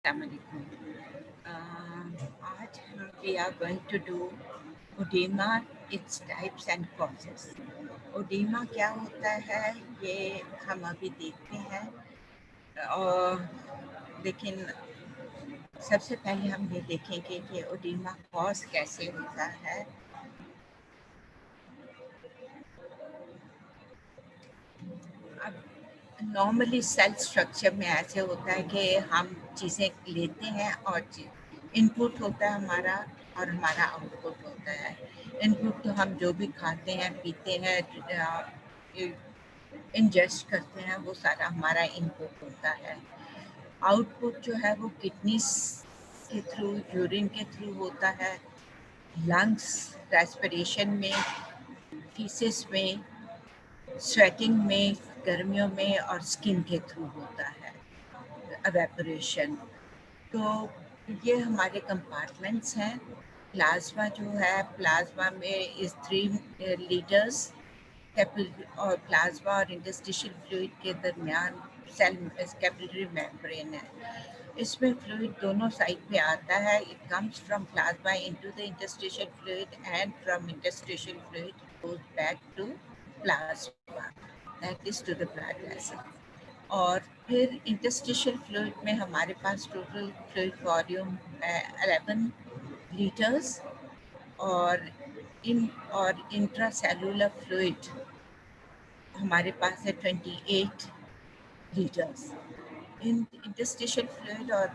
Assalamualaikum. आज we are going to do oedema, its types and causes. Oedema क्या होता है ये हम अभी देखते हैं, और लेकिन सबसे पहले हम ये देखेंगे कि ओडेमा कॉज कैसे होता है। अब नॉर्मली सेल स्ट्रक्चर में ऐसे होता है कि हम चीज़ें लेते हैं और इनपुट होता है हमारा और हमारा आउटपुट होता है। इनपुट तो हम जो भी खाते हैं, पीते हैं, इंजेस्ट करते हैं, वो सारा हमारा इनपुट होता है। आउटपुट जो है वो किडनीज के थ्रू, यूरिन के थ्रू होता है, लंग्स, रेस्पिरेशन में, फीसेस में, स्वेटिंग में, गर्मियों में, और स्किन के थ्रू होता है एवेपोरेशन। तो ये हमारे कंपार्टमेंट्स हैं। प्लाज्मा जो है, प्लाज्मा में इस 3 लीटर्स और प्लाज्मा और इंटरस्टिशियल फ्लूइड के दरमियान सेल कैपिलरी मेम्ब्रेन है। इसमें फ्लूइड दोनों साइड पे आता है। It comes from plasma into the interstitial fluid and from interstitial fluid goes back to plasma, that is to the blood vessel. और फिर इंटरस्टिशियल फ्लूइड में हमारे पास टोटल फ्लूइड वॉल्यूम है 11 लीटर्स, और इंट्रासेलुलर फ्लूइड हमारे पास है 28 लीटर्स। इंटरस्टिशियल फ्लूइड और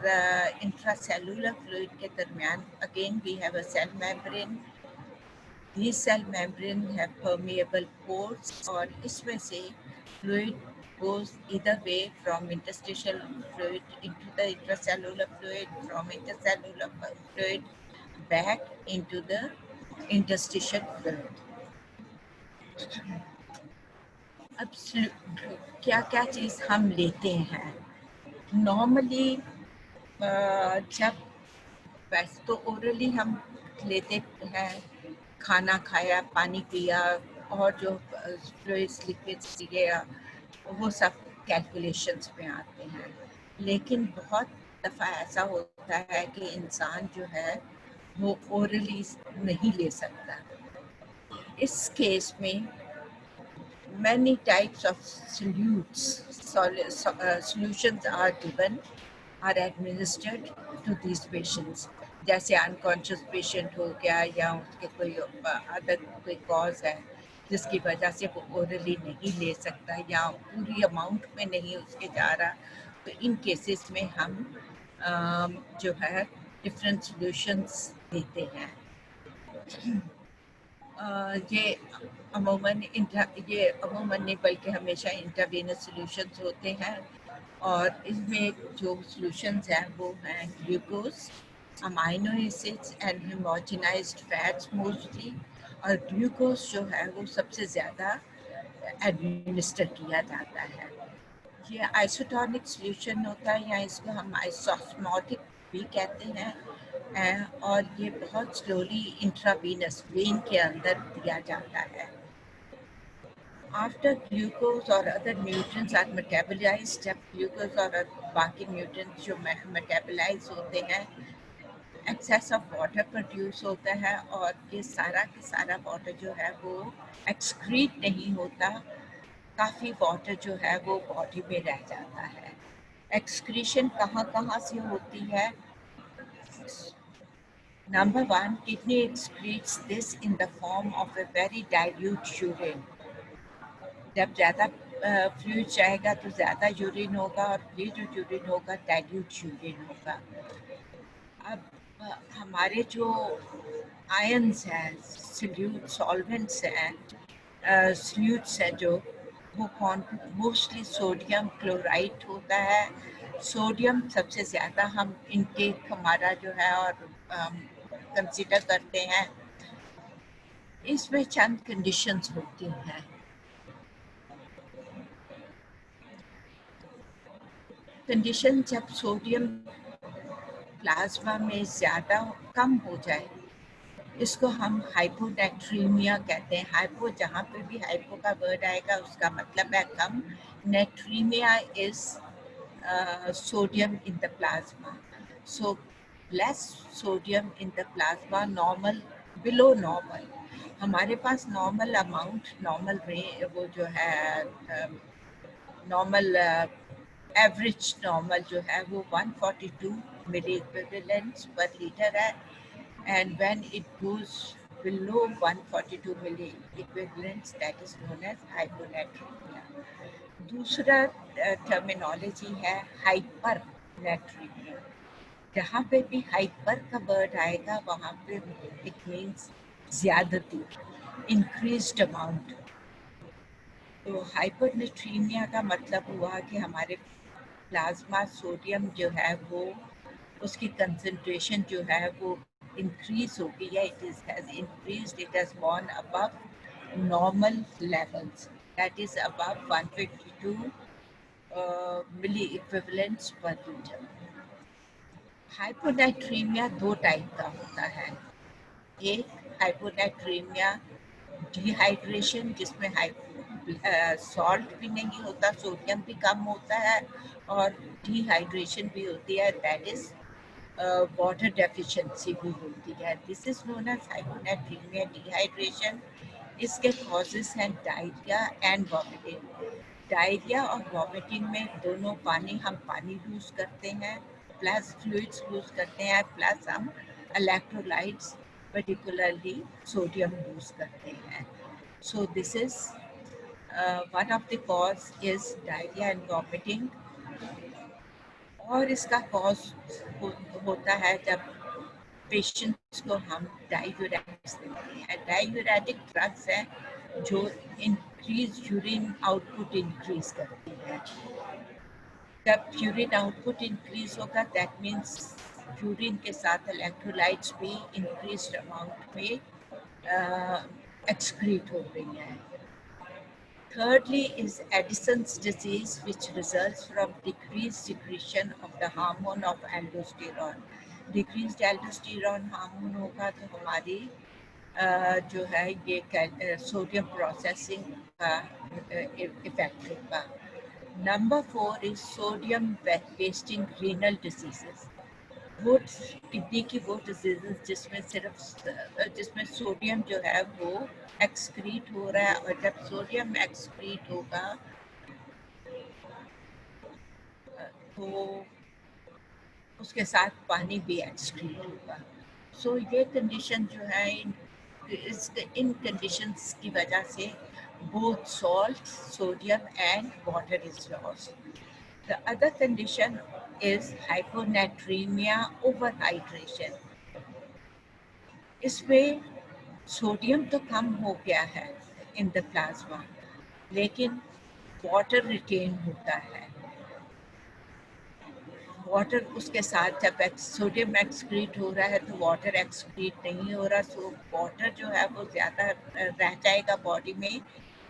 इंट्रासेलुलर फ्लूइड के दरमियान again we have a cell membrane. These cell membrane have permeable pores, और इसमें से fluid goes either way from interstitial fluid into the intracellular fluid, from intercellular fluid back into the interstitial fluid. अब क्या क्या चीज़ हम लेते हैं normally? जब वैसे तो ओरली हम लेते हैं, खाना खाया, पानी पिया, और जो फ्लूइड्स, लिक्विड्स लिए, वो सब कैलकुलेशंस में आते हैं। लेकिन बहुत दफ़ा ऐसा होता है कि इंसान जो है वो ओरली नहीं ले सकता। इस केस में many types of solutions are given, are administered to these patients. जैसे अनकॉन्शियस पेशेंट हो गया, या उसके कोई अदर कोई कॉज है जिसकी वजह से वो ओरली नहीं ले सकता, या पूरी अमाउंट में नहीं उसके जा रहा, तो इन केसेस में हम जो है डिफरेंट सॉल्यूशंस देते हैं। ये अमूमन नहीं बल्कि हमेशा इंट्रावेनस सॉल्यूशंस होते हैं, और इसमें जो सॉल्यूशंस हैं वो हैं glucose, amino acids and homogenised fats mostly. और ग्लूकोज जो है वो सबसे ज़्यादा एडमिनिस्टर किया जाता है। ये आइसोटोनिक सॉल्यूशन होता है, या इसको हम आइसोस्मोटिक भी कहते हैं, और ये बहुत स्लोली इंट्रावीनस वेन के अंदर दिया जाता है। आफ्टर ग्लूकोज और अदर न्यूट्रिएंट्स आर मेटाबोलाइज्ड, जब ग्लूकोज और बाकी न्यूट्रिएंट्स जो मेटाबोलाइज होते हैं, एक्सेस ऑफ वाटर प्रोड्यूस होता है, और ये सारा के सारा वाटर जो है वो एक्सक्रीट नहीं होता। काफ़ी वाटर जो है वो बॉडी में रह जाता है। एक्सक्रीशन कहाँ कहाँ से होती है? Number 1, kidney excretes this in the form of a very dilute urine. जब ज़्यादा फ्लूइड जाएगा तो ज़्यादा यूरिन होगा, और ये जो यूरिन होगा डाइल्यूट यूरिन होगा। अब हमारे जो आयंस हैं, सॉल्वेंट्स हैं, सॉल्यूट्स हैं, जो वो मोस्टली सोडियम क्लोराइड होता है। सोडियम सबसे ज़्यादा हम इनटेक हमारा जो है और कंसिडर करते हैं। इसमें चंद कंडीशंस होती हैं। कंडीशन जब सोडियम प्लाज्मा में ज़्यादा कम हो जाए, इसको हम हाइपोनेट्रीमिया कहते हैं। हाइपो, जहाँ पे भी हाइपो का वर्ड आएगा उसका मतलब है कम। Natraemia is sodium in the plasma. So less sodium in the plasma, normal, below normal. हमारे पास नॉर्मल अमाउंट, नॉर्मल वो जो है नॉर्मल एवरेज नॉर्मल जो है वो 142 मिली इक्विवेलेंट्स पर लीटर है, and when it goes below 142 milli equivalents, that is known as hyponatremia. दूसरा terminology है हाइपरनेट्रीमिया। जहाँ पे भी हाइपर का वर्ड आएगा वहाँ पे इट मीन्स ज्यादती, इंक्रीज्ड अमाउंट। तो हाइपरनेट्रीमिया का मतलब हुआ कि हमारे प्लाज्मा सोडियम जो है वो उसकी कंसंट्रेशन जो है वो इंक्रीज हो गई है, it is has increased, it has gone above normal levels, that is above 152 milli equivalents per litre. Hyponatremia दो टाइप का होता है। एक हाइपोनाइट्रीमिया डिहाइड्रेशन, जिसमें सॉल्ट भी नहीं होता, सोडियम भी कम होता है और डिहाइड्रेशन भी होती है, दैट इज वाटर डेफिशिएंसी भी होती है। This is known as hyponatraemia dehydration. इसके कॉजेस हैं डायरिया एंड वॉमिटिंग। डायरिया और वॉमिटिंग में दोनों हम पानी लूज करते हैं, प्लस फ्लूइड्स लूज करते हैं, प्लस हम इलेक्ट्रोलाइट्स particularly sodium use करते हैं. So this is one of the cause is diarrhea and vomiting. और इसका कॉज होता है जब पेशेंट्स को हम डायूरेटिक्स देते हैं। डायूरेटिक ड्रग्स हैं जो इंक्रीज यूरिन आउटपुट इंक्रीज करती है। जब यूरिन आउटपुट इंक्रीज होगा दैट मीन्स यूरिन के साथ इलेक्ट्रोलाइट्स भी इंक्रीज्ड अमाउंट में excrete हो रही हैं। Thirdly is Addison's disease, which results from decreased secretion of the hormone of aldosterone. Decreased aldosterone hormone होगा तो हमारी जो है ये सोडियम प्रोसेसिंग का इफेक्ट होगा। Number 4 is sodium wasting renal diseases. वो किडनी की वो डिजीजेस जिसमें सोडियम जो है वो एक्सक्रीट हो रहा है, और जब सोडियम एक्सक्रीट होगा तो उसके साथ पानी भी एक्सक्रीट होगा। सो ये कंडीशन जो है इन कंडीशंस की वजह से both salt, sodium and water is lost. The other condition is hyponatremia, overhydration. इसमें सोडियम तो कम हो गया है इन द प्लाज्मा, लेकिन वाटर रिटेन होता है। वाटर उसके साथ जब सोडियम एक्सक्रीट हो रहा है तो वाटर एक्सक्रीट नहीं हो रहा, सो वाटर जो है वो ज़्यादा रह जाएगा बॉडी में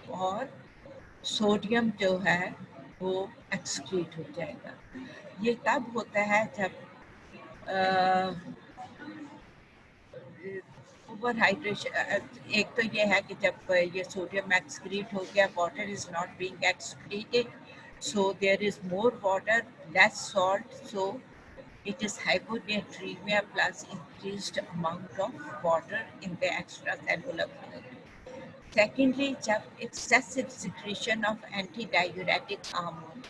और सोडियम जो है वो एक्सक्रीट हो जाएगा। ये तब होता है जब ओवर हाइड्रेशन। एक तो ये है कि जब ये सोडियम एक्सक्रीट हो गया, water is not being excreted, so there is more water, less salt, so it is hyponatremia plus increased amount of water in the extracellular fluid. Secondly, जब excessive secretion of antidiuretic hormone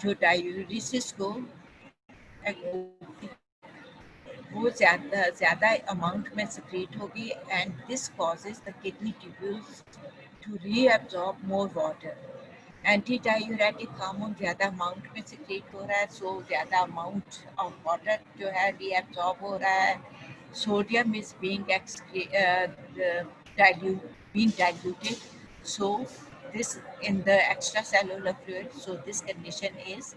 जो डायूरिसिस को वो ज़्यादा amount में secrete होगी, and this causes the kidney tubules to reabsorb more water. एंटीडायूरेटिक hormone ज़्यादा amount में secrete हो रहा है, सो ज़्यादा अमाउंट ऑफ वाटर जो है reabsorb हो रहा है। Sodium is being diluted, so this in the extracellular fluid, so this condition is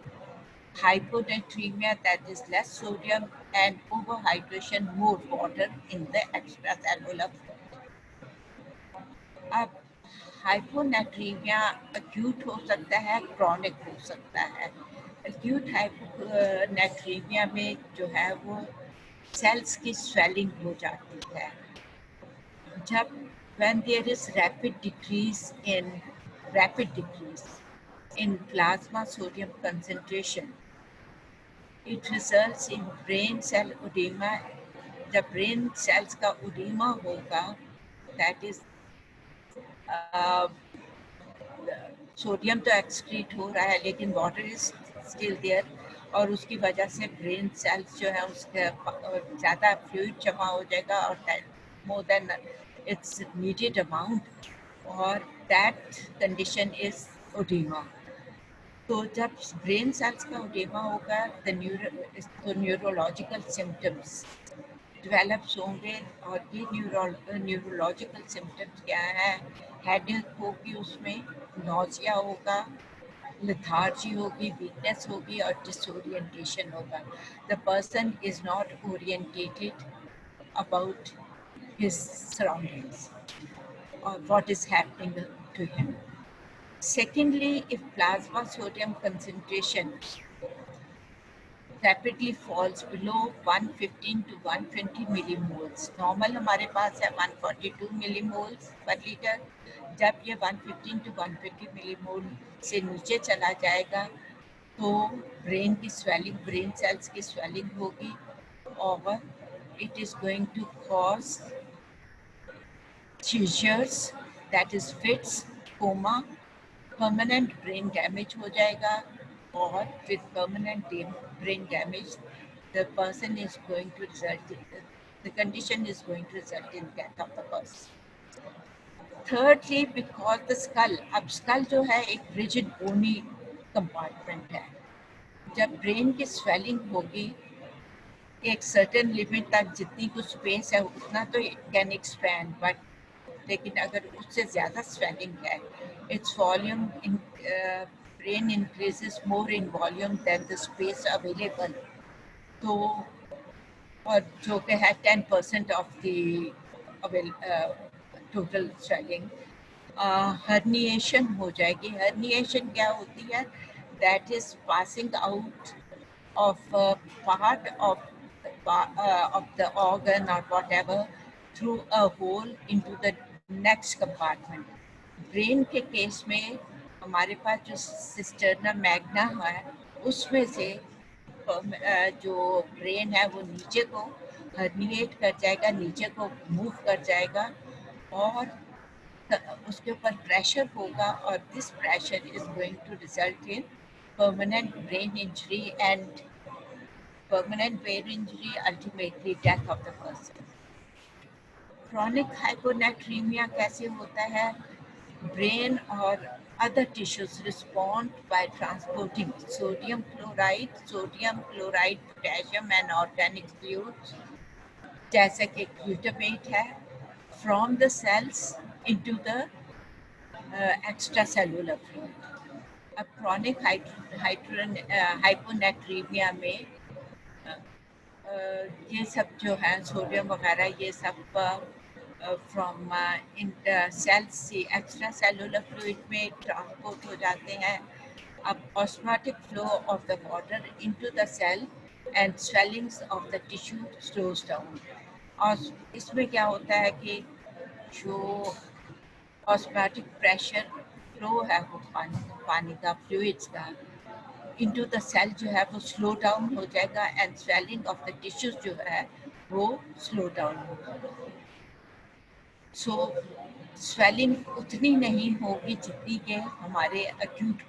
hyponatremia, that is less sodium, and overhydration, more water in the extracellular fluid. अब hyponatraemia acute हो सकता है, chronic हो सकता है। एक्यूट हाइपोनेट्रीमिया में जो है वो सेल्स की स्वेलिंग हो जाती है। जब when there is rapid decrease in plasma sodium concentration, It results in brain cell edema. जब ब्रेन सेल्स का उडीमा होगा, दैट इज सोडियम तो एक्सक्रीट हो रहा है लेकिन वाटर इज स्टिल देयर, और उसकी वजह से ब्रेन सेल्स जो है उसके ज़्यादा फ्लूइड जमा हो जाएगा और more than it's needed amount, और दैट कंडीशन इज ओडीमा. तो जब ब्रेन सेल्स का ओडेमा होगा तो न्यूरोलॉजिकल सिम्टम्स डेवलप्स होंगे, और ये न्यूरोलॉजिकल सिम्टम्स क्या है? हेडेक होगी, उसमें नौजिया होगा, lethargy होगी, वीकनेस होगी और डिसोरिएंटेशन होगा. The person is not orientated about his surroundings or what is happening to him. Secondly, if plasma sodium concentration rapidly falls below 115 to 120 millimoles, normal हमारे पास है 142 millimoles per liter, जब ये 115 to 120 millimole से नीचे चला जाएगा तो ब्रेन की स्वेलिंग, ब्रेन सेल्स की स्वेलिंग होगी, और it is going to cause seizures, that is fits, coma, permanent brain damage हो जाएगा, और with permanent brain damage the person is going to result in, the condition is going to result in death of the person. Thirdly, because the skull, अब skull जो है एक rigid bony compartment है, जब brain की swelling होगी एक certain limit तक, जितनी कुछ स्पेस है उतना तो कैन एक्सपैंड, बट लेकिन अगर उससे ज़्यादा स्वेलिंग है, its volume in brain increases more in volume than the space available, तो और जो कि है 10% of the total swelling, herniation हो जाएगी. हर्निएशन क्या होती है? That is passing out of part of the organ or whatever through a hole into the next compartment. Brain के केस में हमारे पास जो सिस्टर्ना मैग्ना है उसमें से जो ब्रेन है वो नीचे को हर्निएट कर जाएगा, नीचे को मूव कर जाएगा, और उसके ऊपर प्रेशर होगा, और this pressure is going to result in permanent brain injury and permanent brain injury, ultimately death of the person. Chronic hyponatremia कैसे होता है? Brain और other tissues respond by transporting sodium chloride, potassium and organic fluids जैसे कि glutamate है from the cells into the extracellular fluid. अब chronic hyponatremia में ये सब जो है सोडियम वगैरह ये सब फ्रॉम इन सेल्स से एक्स्ट्रा सेलुलर फ्लूइड में ट्रांसपोर्ट हो जाते हैं. अब osmotic flow of the water into the cell and swellings of the tissue slows down. और इसमें क्या होता है कि जो ऑस्मोटिक प्रेशर फ्लो है वो पानी का, फ्लूइड्स का into the cell जो है वो स्लो डाउन हो जाएगा, and swelling of the tissues जो है वो स्लो डाउन होगा. सो स्वेलिंग उतनी नहीं होगी जितनी के हमारे acute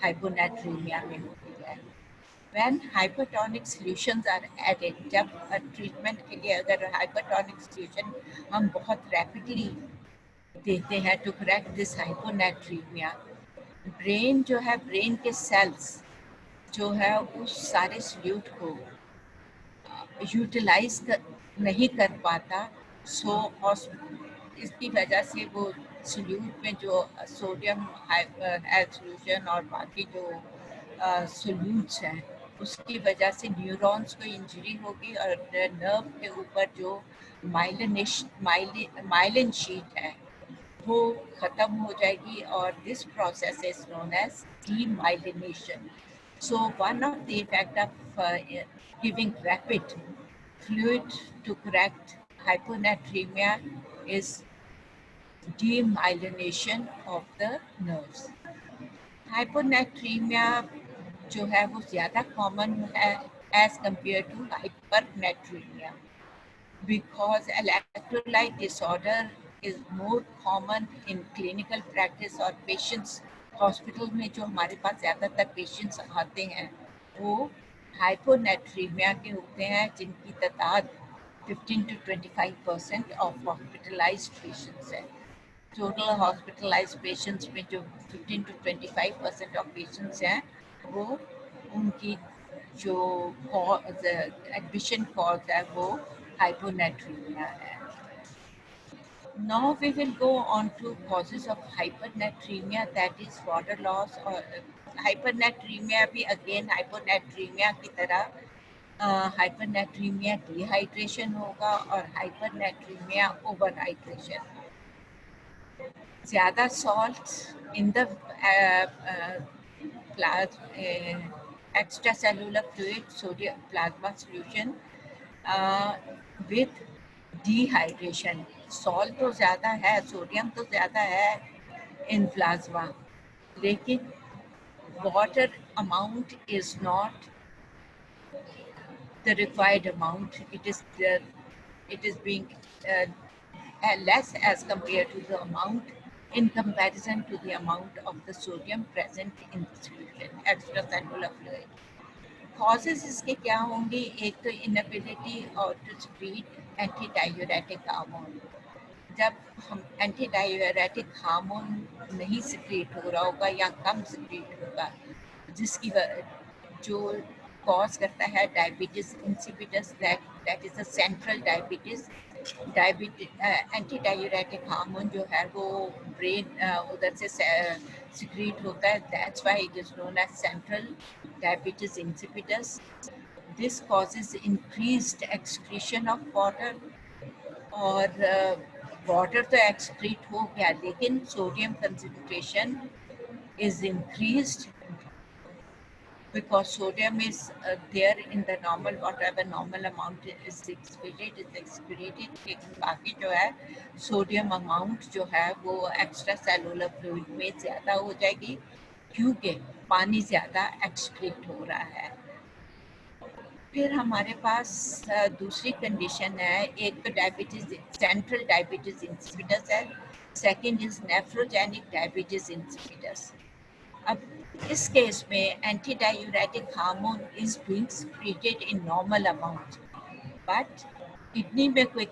hyponatremia में होती है. When hypertonic solutions are added, जब ट्रीटमेंट के लिए अगर hypertonic solution हम बहुत रैपिडली देते हैं to correct this hyponatremia, brain जो है, ब्रेन के सेल्स जो है उस सारे सल्यूट को यूटिलाइज नहीं कर पाता. सो इसकी वजह से वो सल्यूट में जो सोडियम सोल्यूशन और बाकी जो सल्यूट्स हैं उसकी वजह से न्यूरॉन्स को इंजरी होगी, और नर्व के ऊपर जो माइलिन शीट है वो ख़त्म हो जाएगी, और this process is known as demyelination. So one of the effect of giving rapid fluid to correct hyponatremia is demyelination of the nerves. Hyponatremia जो है वो ज़्यादा कॉमन है as compared to hypernatremia, because electrolyte disorder is more common in clinical practice और patients hospital में जो हमारे पास ज़्यादातर patients आते हैं वो hyponatremia के होते हैं, जिनकी तादाद 15 to 25% of hospitalized patients है. टोटल हॉस्पिटलाइज पेशेंट्स में जो 15 to 25% ऑफ पेशेंट्स हैं वो उनकी जो एडमिशन कॉज है वो हाइपोनेट्रीमिया है. Now we will go on to causes of hypernatremia, that is water loss. और hypernatremia भी again hyponatremia की तरह hypernatremia dehydration होगा और hypernatremia overhydration. ज़्यादा salt in the extracellular fluid, sodium plasma solution with dehydration. Salt तो ज़्यादा है, सोडियम तो ज़्यादा है in plasma, लेकिन water amount is not the required amount. It is being less as compared to the amount in comparison to the amount of the sodium present in the solution, extracellular fluid. Causes इसके क्या होंगे? एक तो inability और to secrete antidiuretic hormone. जब हम एंटीडायूरेटिक hormone नहीं secrete हो रहा होगा या कम सिक्रीट होगा, जिसकी जो कॉज करता है diabetes insipidus, that is a central diabetes. Antidiuretic hormone जो है वो ब्रेन उधर से सिक्रीट होता है, that's why it is known as central diabetes insipidus. This causes increased excretion of water, और वाटर तो एक्सक्रीट हो गया लेकिन sodium concentration is increased because sodium is there in the normal whatever normal amount is excreted, लेकिन बाकी जो है sodium amount जो है वो एक्स्ट्रा सेलुलर फ्लूइड में ज़्यादा हो जाएगी क्योंकि पानी ज़्यादा एक्सक्रीट हो रहा है. फिर हमारे पास दूसरी कंडीशन है, एक तो डायबिटीज सेंट्रल डायबिटीज इंसिपिडस है, second is nephrogenic diabetes insipidus. अब इस केस में anti diuretic hormone is being secreted in normal amount, but kidney में कोई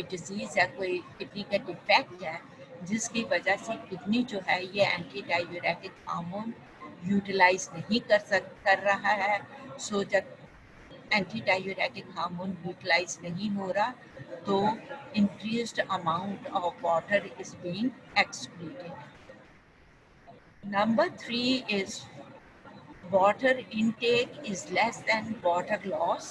डिजीज है, कोई किडनी का डिफेक्ट है जिसकी वजह से किडनी जो है ये एंटी डायूरेटिक हार्मोन यूटिलाइज नहीं कर रहा है. सो जब एंटी डायूरेटिक हार्मोन यूटिलाइज नहीं हो रहा तो increased amount of water is being excreted. Number 3 is water intake is less than water loss,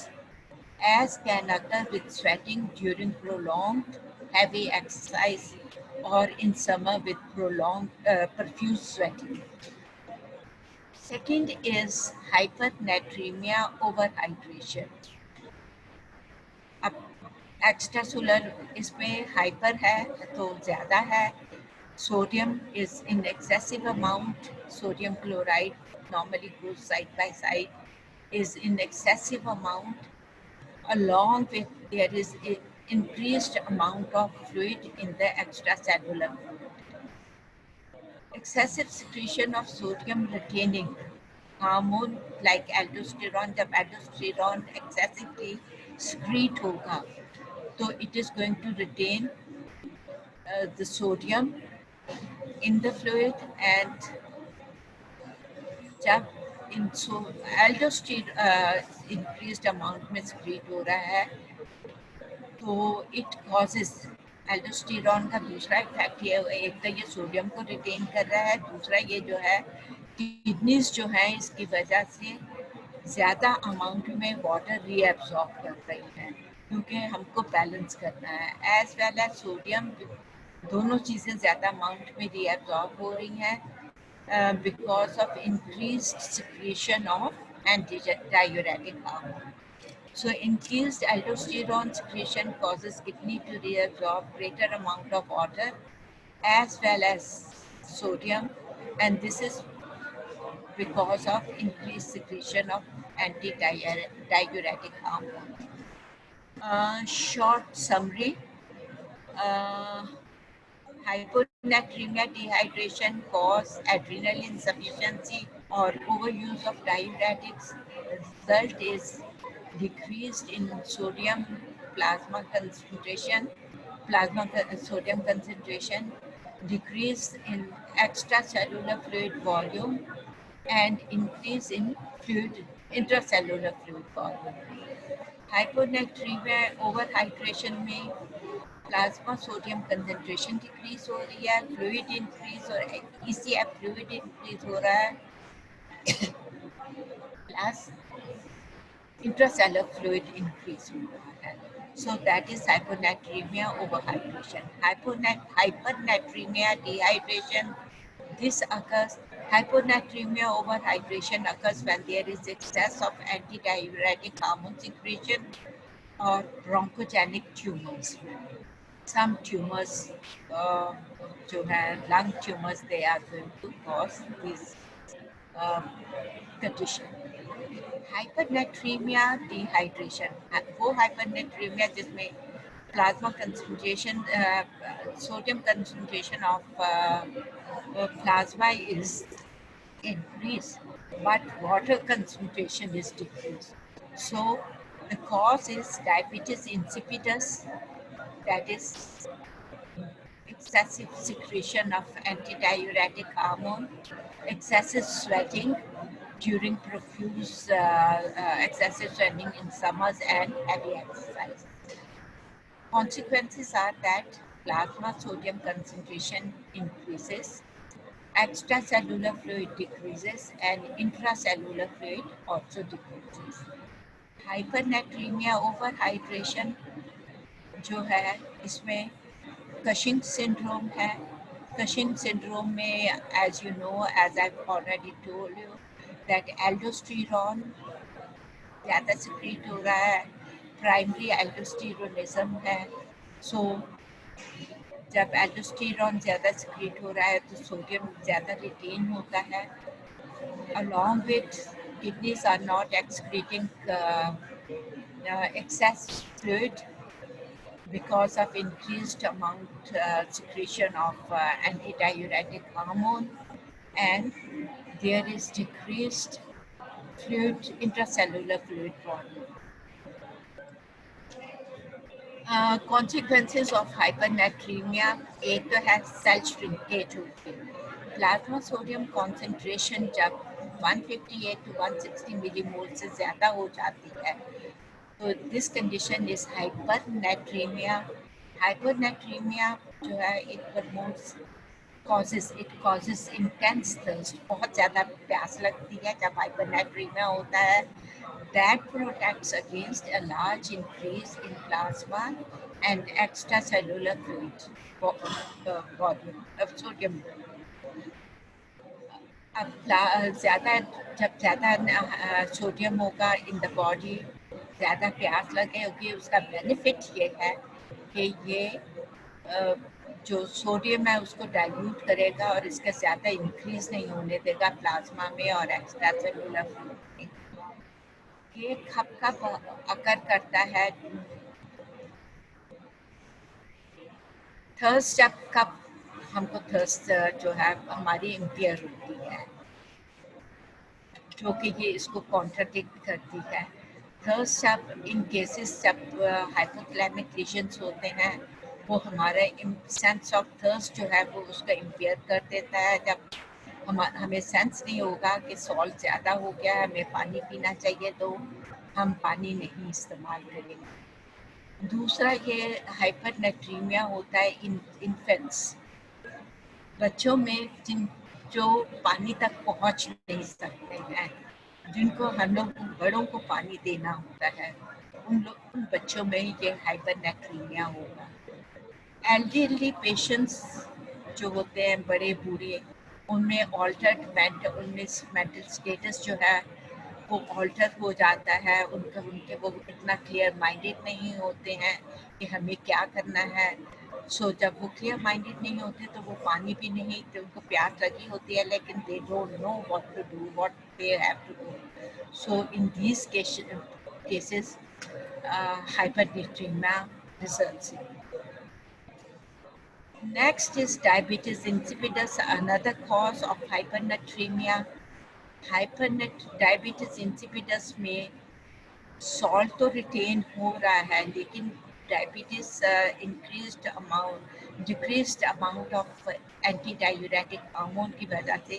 as can occur with sweating during prolonged heavy exercise or in summer with prolonged profuse sweating. Second is hypernatremia overhydration. अब extrasolar इसमें hyper है तो ज़्यादा है. Sodium is in excessive amount. Sodium chloride normally goes side by side, is in excessive amount. Along with there is an increased amount of fluid in the extracellular fluid. Excessive secretion of sodium retaining hormone like aldosterone. जब aldosterone excessively secrete होगा तो it is going to retain the sodium in the fluid, and जब aldosterone increased amount में secrete हो रहा है तो it causes aldosterone का दूसरा इफेक्ट ये, एक तो ये सोडियम को रिटेन कर रहा है, दूसरा ये जो है किडनीज जो है इसकी वजह से ज़्यादा अमाउंट में वाटर रीअब्सॉर्ब कर रही है क्योंकि हमको बैलेंस करना है. एज वेल एज सोडियम, दोनों चीज़ें ज़्यादा अमाउंट में रीअब्सॉर्ब हो रही हैं because of increased secretion of antidiuretic hormone. So increased aldosterone secretion causes kidney to reabsorb greater amount of water as well as sodium, and this is because of increased secretion of anti-diuretic hormone. Short summary, uh, hyponatremia dehydration cause adrenal insufficiency or overuse of diuretics. Result is decreased in sodium plasma concentration, sodium concentration, decrease in extracellular fluid volume, and increase in intracellular fluid volume. Hyponatraemia over hydration में plasma sodium concentration decrease हो रही है, fluid increase और ECF fluid increase हो रहा है, plus intracellular fluid increase हो रहा है. So that is hyponatremia overhydration. Hypernatremia dehydration. This occurs. Hyponatremia overhydration occurs when there is excess of antidiuretic hormone secretion or bronchogenic tumors. Some tumors, जो है lung tumors, they are going to cause this condition. हाइपरनेट्रीमिया dehydration, वो हाइपरनेट्रीमिया जिसमें plasma concentration, sodium concentration of plasma is increased, but water concentration is decreased. So the cause is diabetes insipidus, that is excessive secretion of antidiuretic hormone, excessive sweating during profuse excessive sweating in summers, and heavy exercise. Consequences are that plasma sodium concentration increases, extracellular fluid decreases, and intracellular fluid also decreases. Hypernatremia overhydration जो है इसमें Cushing syndrome है. Cushing syndrome में, as you know, as I've already told you, that aldosterone ज़्यादा secrete हो रहा है, primary aldosteronism है. So जब aldosterone ज़्यादा secrete हो रहा है तो sodium ज़्यादा retain होता है. Along with kidneys are not excreting excess fluid because of increased amount secretion of antidiuretic hormone, and there is decreased fluid, intracellular fluid volume. Consequences of hypernatremia, एक तो है सेल श्रिंकेज होती है. Plasma sodium concentration जब 158 to 160 millimole से ज़्यादा हो जाती है, तो दिस कंडीशन इज हाइपरनेट्रीमिया. हाइपरनेट्रीमिया जो है it causes intense thirst. बहुत ज़्यादा प्यास लगती है जब हाइपरनेट्रीमिया होता है. That protects against a large increase in plasma and extracellular fluid volume of sodium. अब जब ज़्यादा सोडियम होगा इन द बॉडी, ज़्यादा प्यास लगेगी. उसका बेनिफिट ये है कि ये जो सोडियम है उसको डाइल्यूट करेगा और इसका ज़्यादा इंक्रीज नहीं होने देगा प्लाज्मा में और एक्स्ट्रा सेलुलर फ्लूइड में. ये कब अकर करता है, थर्स्ट कब हमको थर्स्ट जो है हमारी इम्पेयर होती है, जो कि ये इसको कॉन्ट्राडिक्ट करती है. थर्स्ट जब इन केसेस जब हाइपोथैलेमिक लीजन्स होते हैं, वो हमारा सेंस ऑफ थर्स्ट जो है वो उसका इम्पेयर कर देता है. जब हमें सेंस नहीं होगा कि सॉल्ट ज़्यादा हो गया है, हमें पानी पीना चाहिए, तो हम पानी नहीं इस्तेमाल करेंगे. दूसरा ये हाइपरनेट्रीमिया होता है इन्फेंट्स, बच्चों में जो पानी तक पहुंच नहीं सकते हैं, जिनको हम लोग बड़ों को पानी देना होता है, उन बच्चों में ये हाइपरनेट्रीमिया होगा. एल्डरली पेशेंट्स जो होते हैं, बड़े बूढ़े, उनमें ऑल्टर्ड उनमें मेंटल स्टेटस जो है वो ऑल्टर हो जाता है, उनके वो इतना क्लियर माइंडेड नहीं होते हैं कि हमें क्या करना है। सो जब वो क्लियर माइंडेड नहीं होते तो वो पानी भी नहीं, तो उनको प्यास लगी होती है लेकिन they don't know what to do, what they have to do. So in these cases hypernatremia results. Next is diabetes insipidus, another cause of hypernatremia. Diabetes insipidus में सॉल्ट तो रिटेन हो रहा है लेकिन diabetes decreased amount of anti diuretic hormone की वजह से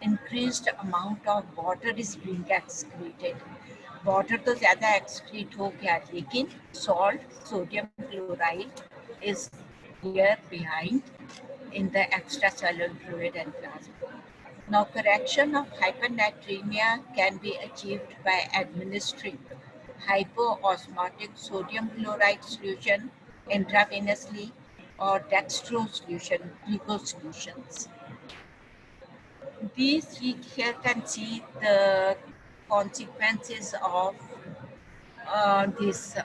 increased amount of water is being excreted. Water तो ज़्यादा एक्सक्रीट हो गया लेकिन salt, sodium chloride is here behind in the extracellular fluid and plasma. Now, correction of hypernatremia can be achieved by administering hypoosmotic sodium chloride solution intravenously or dextro solution, glucose solutions. These here can see the consequences of this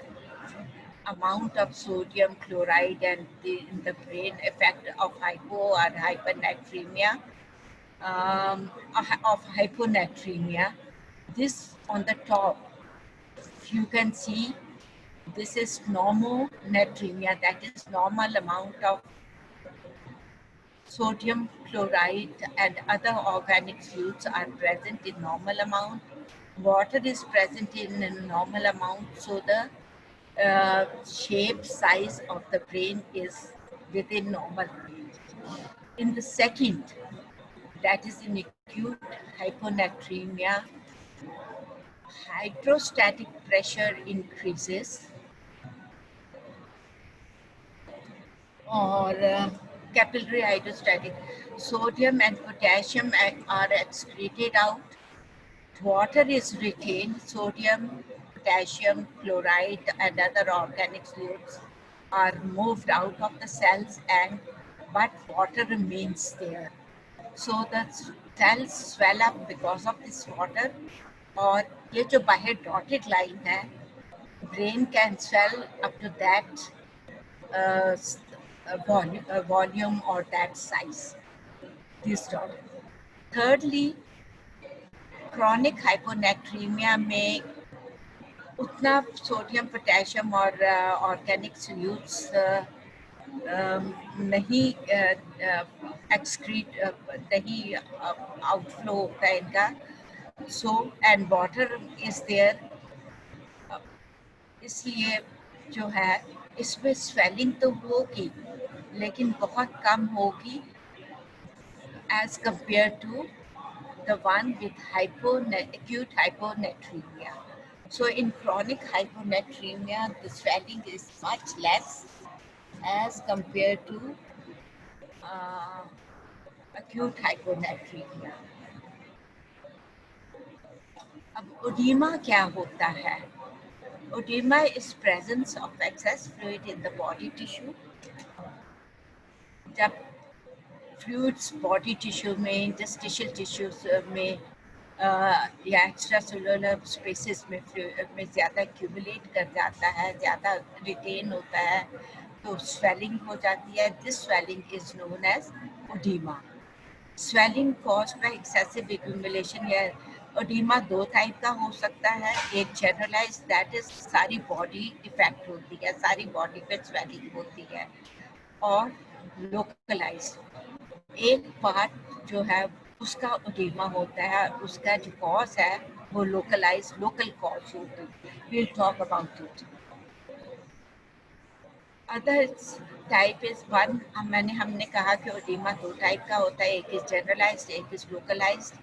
amount of sodium chloride and in the brain effect of hypo or hypernatremia, of hyponatremia. This on the top, you can see this is normonatremia, that is normal amount of sodium chloride and other organic fluids are present in normal amount. Water is present in a normal amount, so the shape size of the brain is within normal range. In the second, that is in acute hyponatremia, hydrostatic pressure increases or capillary hydrostatic. Sodium and potassium are excreted out. Water is retained. Sodium, potassium, chloride, and other organic fluids are moved out of the cells, but water remains there. So the cells swell up because of this water. और ये जो बाहर dotted line है, brain can swell up to that volume or that size. This dot. Thirdly, chronic hyponatremia में उतना sodium, potassium और organic solutes नहीं excrete नहीं आउटफ्लो होता है इनका. So and water is there, इसलिए जो है इसमें स्वेलिंग तो होगी लेकिन बहुत कम होगी as compared to the one with acute hyponatremia. So in chronic hyponatremia, the swelling is much less as compared to acute hyponatremia. अब ओडीमा क्या होता है? Oedema is presence of excess fluid in the body tissue. जब fluids body tissue में, interstitial tissues में या extra cellular spaces में ज़्यादा एक्यूमुलेट कर जाता है, ज़्यादा रिटेन होता है, तो स्वेलिंग हो जाती है. This swelling is known as oedema. Swelling caused by excessive accumulation या ओडीमा दो टाइप का हो सकता है. एक जनरलाइज, दैट इज सारी बॉडी इफेक्ट होती है, सारी बॉडी पे स्वेलिंग होती है. और लोकलाइज, एक पार्ट जो है उसका ओडीमा होता है, उसका जो कॉज है वो लोकलाइज, लोकल कॉज होती है. Will talk about it. Other type is one, हमने कहा कि ओडीमा दो टाइप का होता है, एक इज जनरलाइज्ड, एक is localised.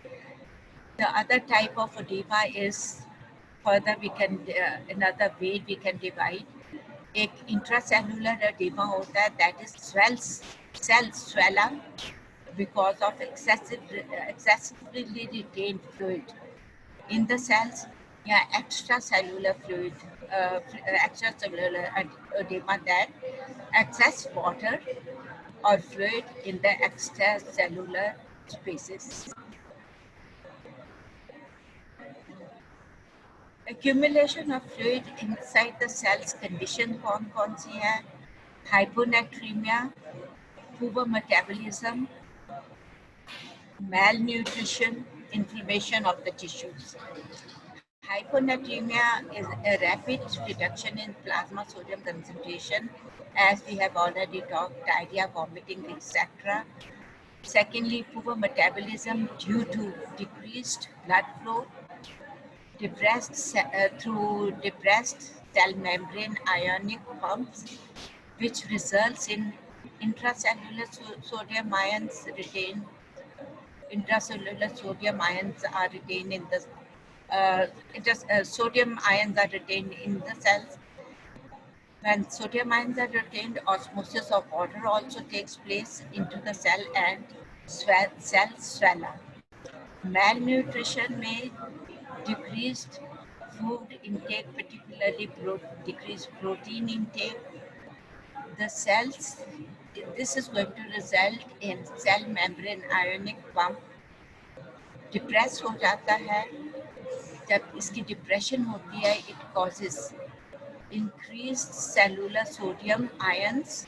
The other type of edema is further we can another way we can divide. एक intracellular edema होता है, that is cells swell up because of excessively retained fluid in the cells, या extracellular fluid, extracellular edema, that excess water or fluid in the extracellular spaces. Accumulation of fluid inside the cells condition कौन सी है? Hyponatremia, poor metabolism, malnutrition, inflammation of the tissues. Hyponatremia is a rapid reduction in plasma sodium concentration, as we have already talked, diarrhea, vomiting, etc. Secondly, poor metabolism due to decreased blood flow, through depressed cell membrane ionic pumps, which results in intracellular sodium ions retained. Intracellular sodium ions are retained in the sodium ions are retained in the cells. When sodium ions are retained, osmosis of water also takes place into the cell and cell swell up. Malnutrition may decreased food intake, particularly decreased protein intake. The cells, this is going to result in cell membrane ionic pump depress हो जाता है. जब इसकी depression होती है, it causes increased cellular sodium ions,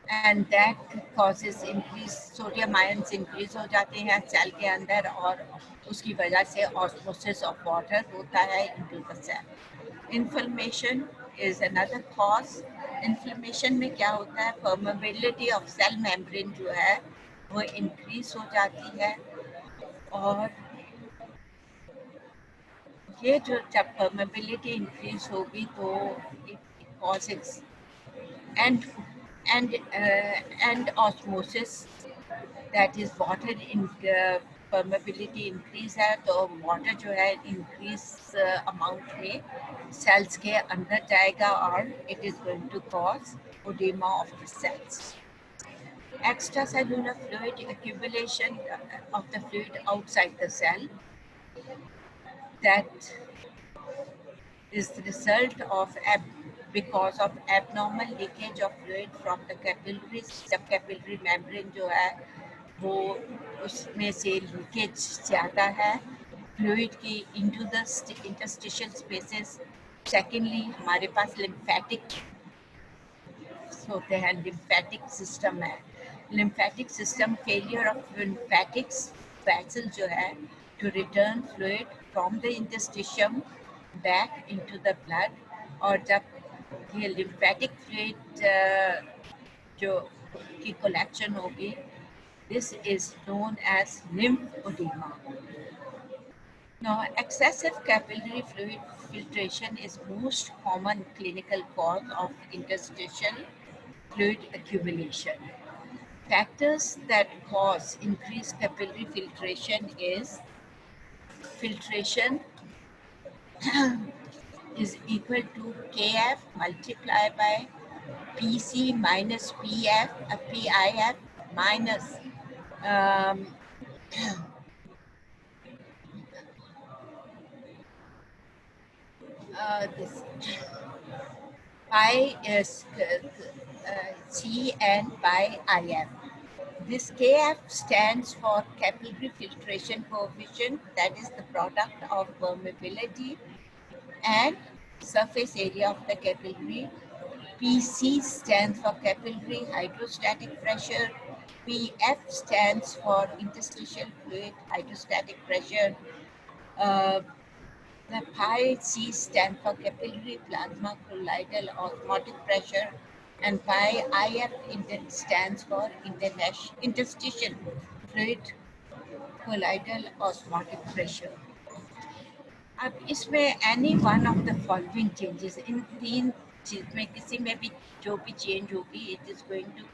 and that causes increased sodium ions increase हो जाते हैं सेल के अंदर, और उसकी वजह से osmosis of water होता है into the cell. Inflammation is another cause. Inflammation में क्या होता है? Permeability of cell membrane जो है वो increase हो जाती है, और ये जो जब permeability increase होगी तो it causes and osmosis, that is water in permeability increase है, तो water जो है increase amount में cells के अंदर जाएगा, और it is going to cause edema of the cells. Extracellular fluid accumulation of the fluid outside the cell, that is the result of because of abnormal leakage of fluid from the capillaries. जब capillary membrane जो है वो उसमें से leakage ज़्यादा है fluid की into the interstitial spaces. Secondly, हमारे पास lymphatic होते हैं, lymphatic system है. Lymphatic system, failure of lymphatics vessel जो है to return fluid from the interstitium back into the blood, और जब ये lymphatic fluid जो की collection होगी, this is known as lymphedema. Now, excessive capillary fluid filtration is most common clinical cause of interstitial fluid accumulation. Factors that cause increased capillary filtration is filtration is equal to Kf multiplied by Pc minus PIF minus this pi is Cn by IF. This Kf stands for capillary filtration coefficient, that is the product of permeability and surface area of the capillary. Pc stands for capillary hydrostatic pressure. Pf stands for interstitial fluid hydrostatic pressure. The pi C stands for capillary plasma colloidal osmotic pressure, and pi IF stands for interstitial fluid colloidal osmotic pressure. अब इसमें any one of the following changes, इन तीन चीज में किसी में भी जो भी change होगी, it is going to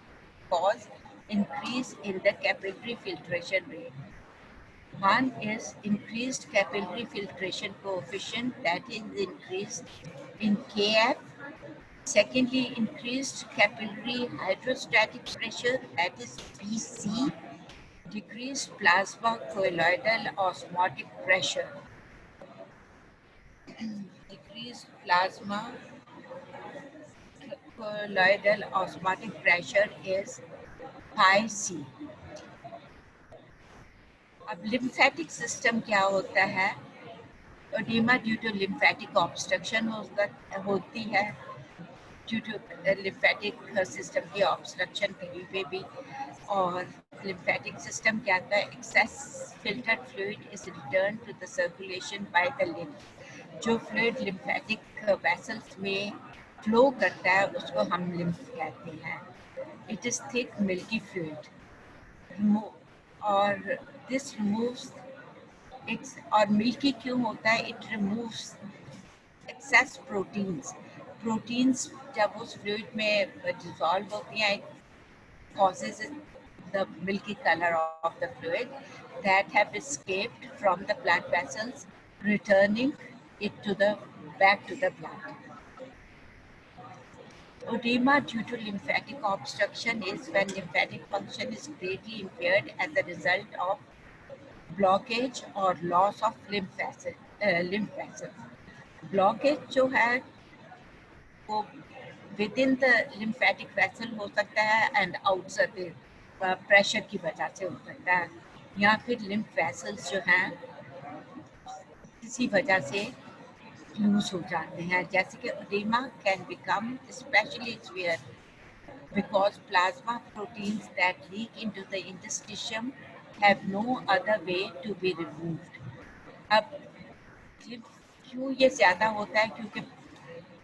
cause increase in the capillary filtration rate. One is increased capillary filtration coefficient, that is increased in Kf. Secondly, increased capillary hydrostatic pressure, that is Pc. Decreased plasma colloidal osmotic pressure. Decreased plasma colloidal osmotic pressure is pi C. अब lymphatic system क्या होता है? Edema due to lymphatic obstruction होती है, due to lymphatic system की obstruction कहीं पे भी। और लिम्फेटिक सिस्टम क्या आता है, excess filtered fluid is return to the circulation by the lymph. जो फ्लूइड लिम्फेटिक वेसल्स में फ्लो करता है उसको हम लिम्फ कहते हैं। It is thick milky fluid और दिस रिमूव्स इट्स, और मिल्की क्यों होता है, it removes excess proteins. Proteins जब उस फ्लूइड में डिसॉल्व होती हैं, causes the milky color of the fluid that have escaped from the blood vessels, returning it to the back to the blood. Edema due to lymphatic obstruction is when lymphatic function is greatly impaired as a result of blockage or loss of lymph vessels. Blockage जो है वो within the lymphatic vessel हो सकता है and outside pressure की वजह से हो सकता है, या फिर lymph vessels जो हैं किसी वजह से लूज हो जाते हैं, जैसे कि edema can become especially severe because plasma proteins that leak into the interstitium have no other way to be removed. अब क्यों ये ज़्यादा होता है, क्योंकि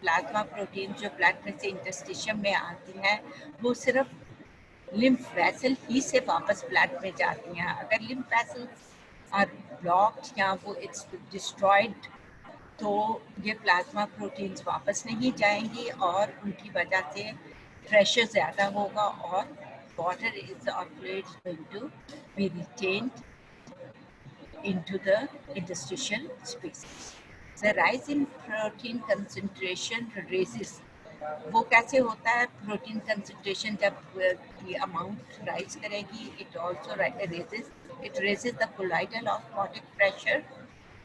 प्लाज्मा प्रोटीन जो ब्लड में से इंटरस्टिशियम में आती हैं वो सिर्फ लिम्फ वेसल ही से वापस ब्लड में जाती हैं। अगर लिम्फ वेसल्स आर ब्लॉक्ड या वो इट्स डिस्ट्रॉयड तो ये प्लाज्मा प्रोटीन्स वापस नहीं जाएंगी और उनकी वजह से प्रेशर ज़्यादा होगा और वाटर इज और fluid going to be retained into the interstitial spaces. The rise in protein concentration raises, वो कैसे होता है, प्रोटीन कंसंट्रेशन जब की अमाउंट राइज करेगी, it also raises the colloidal osmotic pressure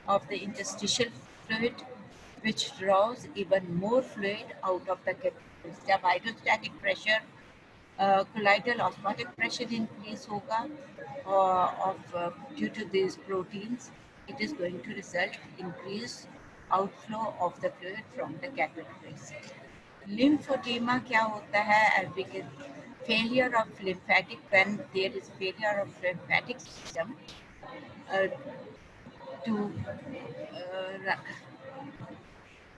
of the interstitial fluid which draws even more fluid out of the capillaries. जब hydrostatic pressure colloidal osmotic pressure increase होगा due to these proteins, it is going to result increased outflow of the fluid from the capillaries. Lymphedema क्या होता है, as we can, failure of lymphatic, when there is failure of lymphatic system uh, to uh,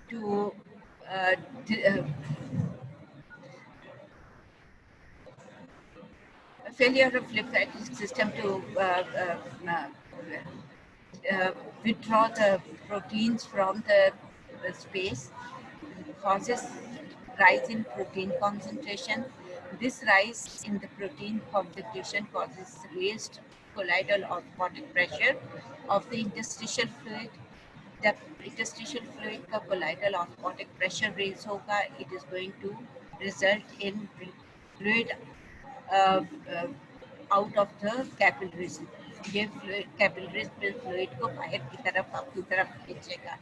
to uh, failure of lymphatic system to withdraw the proteins from the space causes rise in protein concentration. This rise in the protein concentration causes raised colloidal osmotic pressure of the interstitial fluid. The interstitial fluid का colloidal osmotic pressure raise होगा, it is going to result in fluid out of the capillaries. ये capillaries में fluid को बाहर की तरफ अपनी तरफ खींचेगा।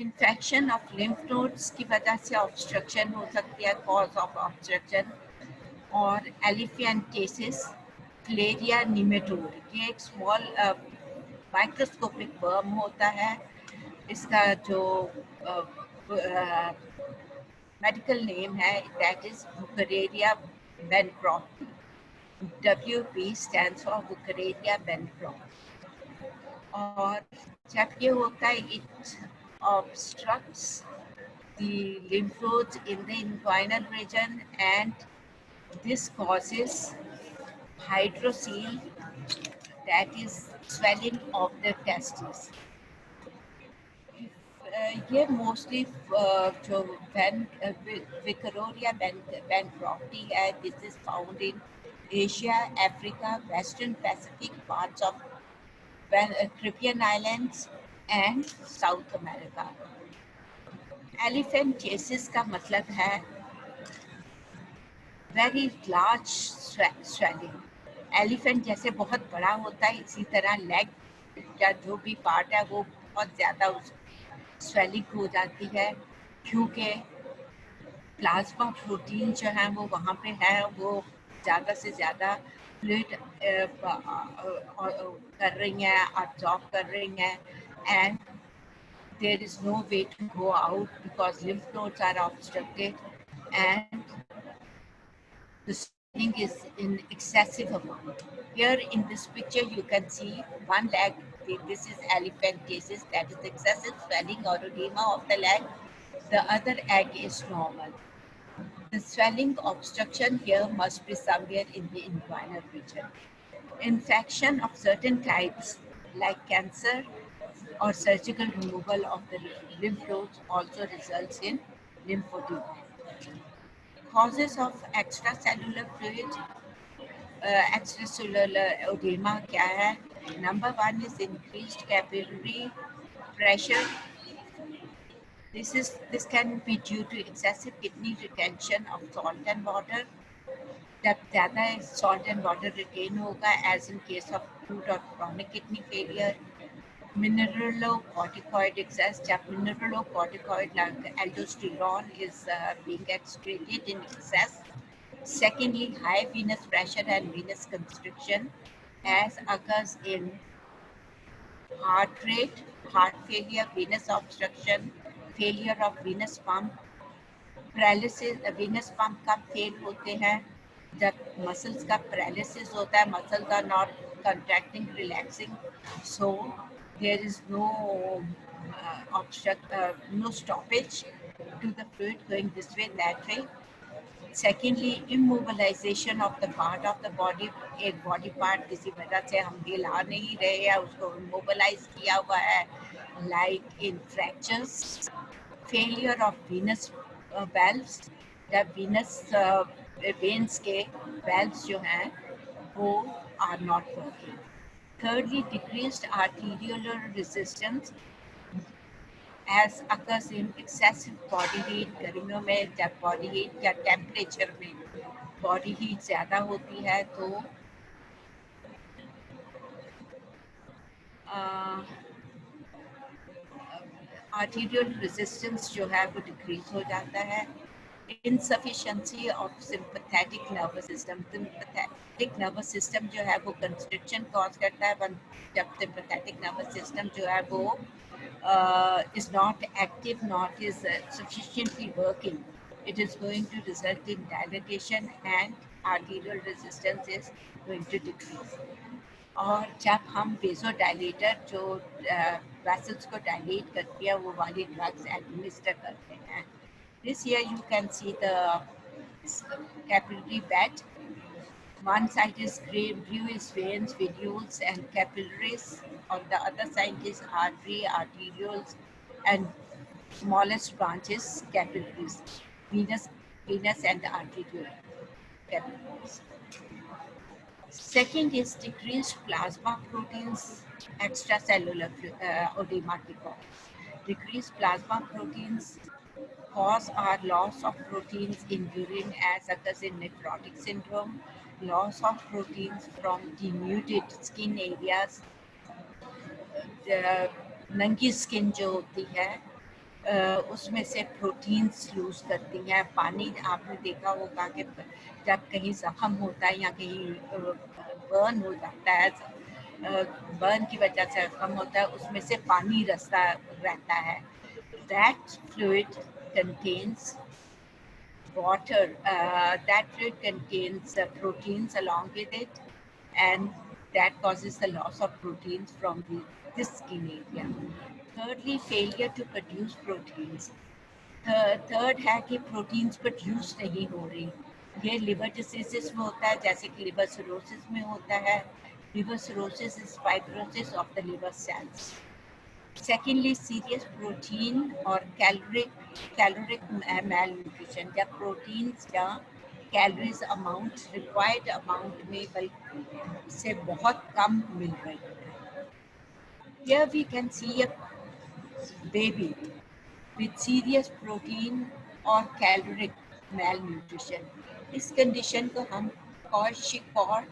इन्फेक्शन ऑफ लिम्फ नोड्स की वजह से ऑब्स्ट्रक्शन हो सकती है, कॉज ऑफ ऑब्स्ट्रक्शन। और एलिफेंटेसिस फिलेरिया निमेटोड, ये एक स्मॉल माइक्रोस्कोपिक वर्म होता है। इसका जो मेडिकल नेम है दैट इज बुकरेरिया bancrofti. WB stands for Buccaneria bancroft. और जब ये होता है, it obstructs the lymph nodes in the inguinal region and this causes hydrocele, that is swelling of the testes. ये मोस्टली जो विक्टोरिया bancrofti है, this is found in Asia, Africa, Western Pacific, parts of Caribbean islands and South America. Elephantiasis का मतलब है very large swelling. Elephant जैसे बहुत बड़ा होता है, इसी तरह लेग या जो भी पार्ट है वो बहुत ज़्यादा स्वेलिंग हो जाती है, क्योंकि प्लाज्मा प्रोटीन जो है वो वहाँ पे है, वो ज़्यादा से ज़्यादा फ्लूइड कर रही हैं, अब्जॉर्ब कर रही हैं, and there is no way to go out because lymph nodes are obstructed and the swelling is in excessive amount. Here in this picture you can see one leg, this is elephantiasis, that is excessive swelling or edema of the leg. The other leg is normal. The swelling obstruction here must be somewhere in the inguinal region. Infection of certain types like cancer or surgical removal of the lymph nodes also results in lymphedema. Causes of extracellular fluid, extracellular edema क्या है? Number one is increased capillary pressure. This can be due to excessive kidney retention of salt and water. जब ज़्यादा salt and water retain होगा, as in case of acute or chronic kidney failure. Mineralocorticoid excess, जब mineralocorticoid like aldosterone is being excreted in excess. Secondly, high venous pressure and venous constriction, as occurs in heart rate, heart failure, venous obstruction, failure of venous pump, paralysis. venous pump कब fail होते हैं? जब muscles का paralysis होता है, muscles are not contracting relaxing, so there is no no stoppage to the fluid going this way, that way. Secondly, immobilization of the part of the body. एक body part किसी वजह से हम हिला नहीं रहे हैं, उसको immobilize किया हुआ है, like in fractures. Failure of venous valves, the venous veins के valves जो हैं वो are not working. Thirdly, decreased arterial resistance, as occurs in excessive body heat. गर्मियों में जब body heat या temperature में body heat ज़्यादा होती है तो arterial resistance जो है वो decrease हो जाता है. Insufficiency of sympathetic nervous system. Sympathetic nervous system जो है वो constriction cause करता है. जब sympathetic nervous system जो है वो is not active, not is sufficiently working, it is going to result in dilatation and arterial resistance is going to decrease. और जब हम वेसोडाइलेटर जो वेसल्स को डायलेट करती है वो वाली ड्रग्स एडमिनिस्टर करते हैं. This here you can see the capillary bed. One side is blue is veins, venules and capillaries. On the other side is artery, arterioles and smallest branches, capillaries, venous and arterial capillaries. Second is decreased plasma proteins, extracellular edema. Decreased plasma proteins cause are loss of proteins in urine, as occurs in nephrotic syndrome, loss of proteins from denuded skin areas. नंगी skin जो होती है उसमें से proteins loose करती हैं. पानी आपने देखा होगा कि जब कहीं जख्म होता है या कहीं बर्न हो जाता है, बर्न की वजह से जख्म होता है, उसमें से पानी रास्ता रहता है. That fluid contains water, that fluid contains proteins along with it, and that causes the loss of proteins from this skin area. Thirdly, failure to produce proteins. Third है कि proteins produce नहीं हो रही. ये liver diseases में होता है, जैसे कि liver cirrhosis में होता है. Liver cirrhosis is fibrosis of the liver cells. Secondly, serious protein or caloric malnutrition, जब proteins या calories amount required amount में से बहुत कम मिल रही है. Here we can see a baby with serious protein or caloric malnutrition. इस condition को हम kwashiorkor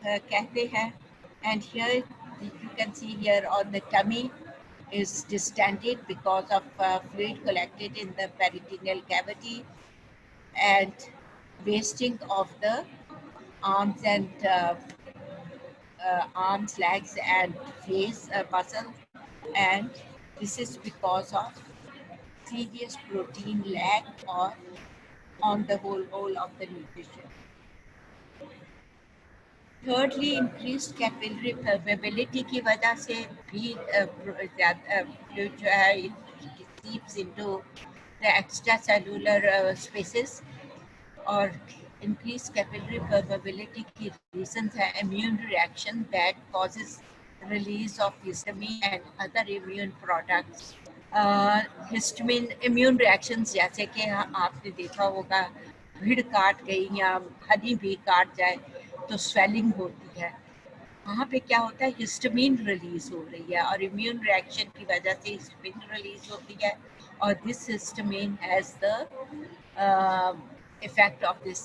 कहते हैं. And here you can see here on the tummy is distended because of fluid collected in the peritoneal cavity, and wasting of the arms and arms, legs and face muscle, and This is because of serious protein lack or on the whole of the nutrition. Thirdly, increased capillary permeability की वजह से भी fluid जो है it seeps into the extracellular spaces, और increased capillary permeability की reasons है immune reaction that causes release of histamine and other immune products. Histamine immune reactions जैसे कि आपने देखा होगा भीड़ काट गई या हनी भी काट जाए तो स्वेलिंग होती है, वहाँ पे क्या होता है हिस्टामिन रिलीज हो रही है और इम्यून रिएक्शन की वजह से हिस्टामिन रिलीज होती है और this histamine has the effect of this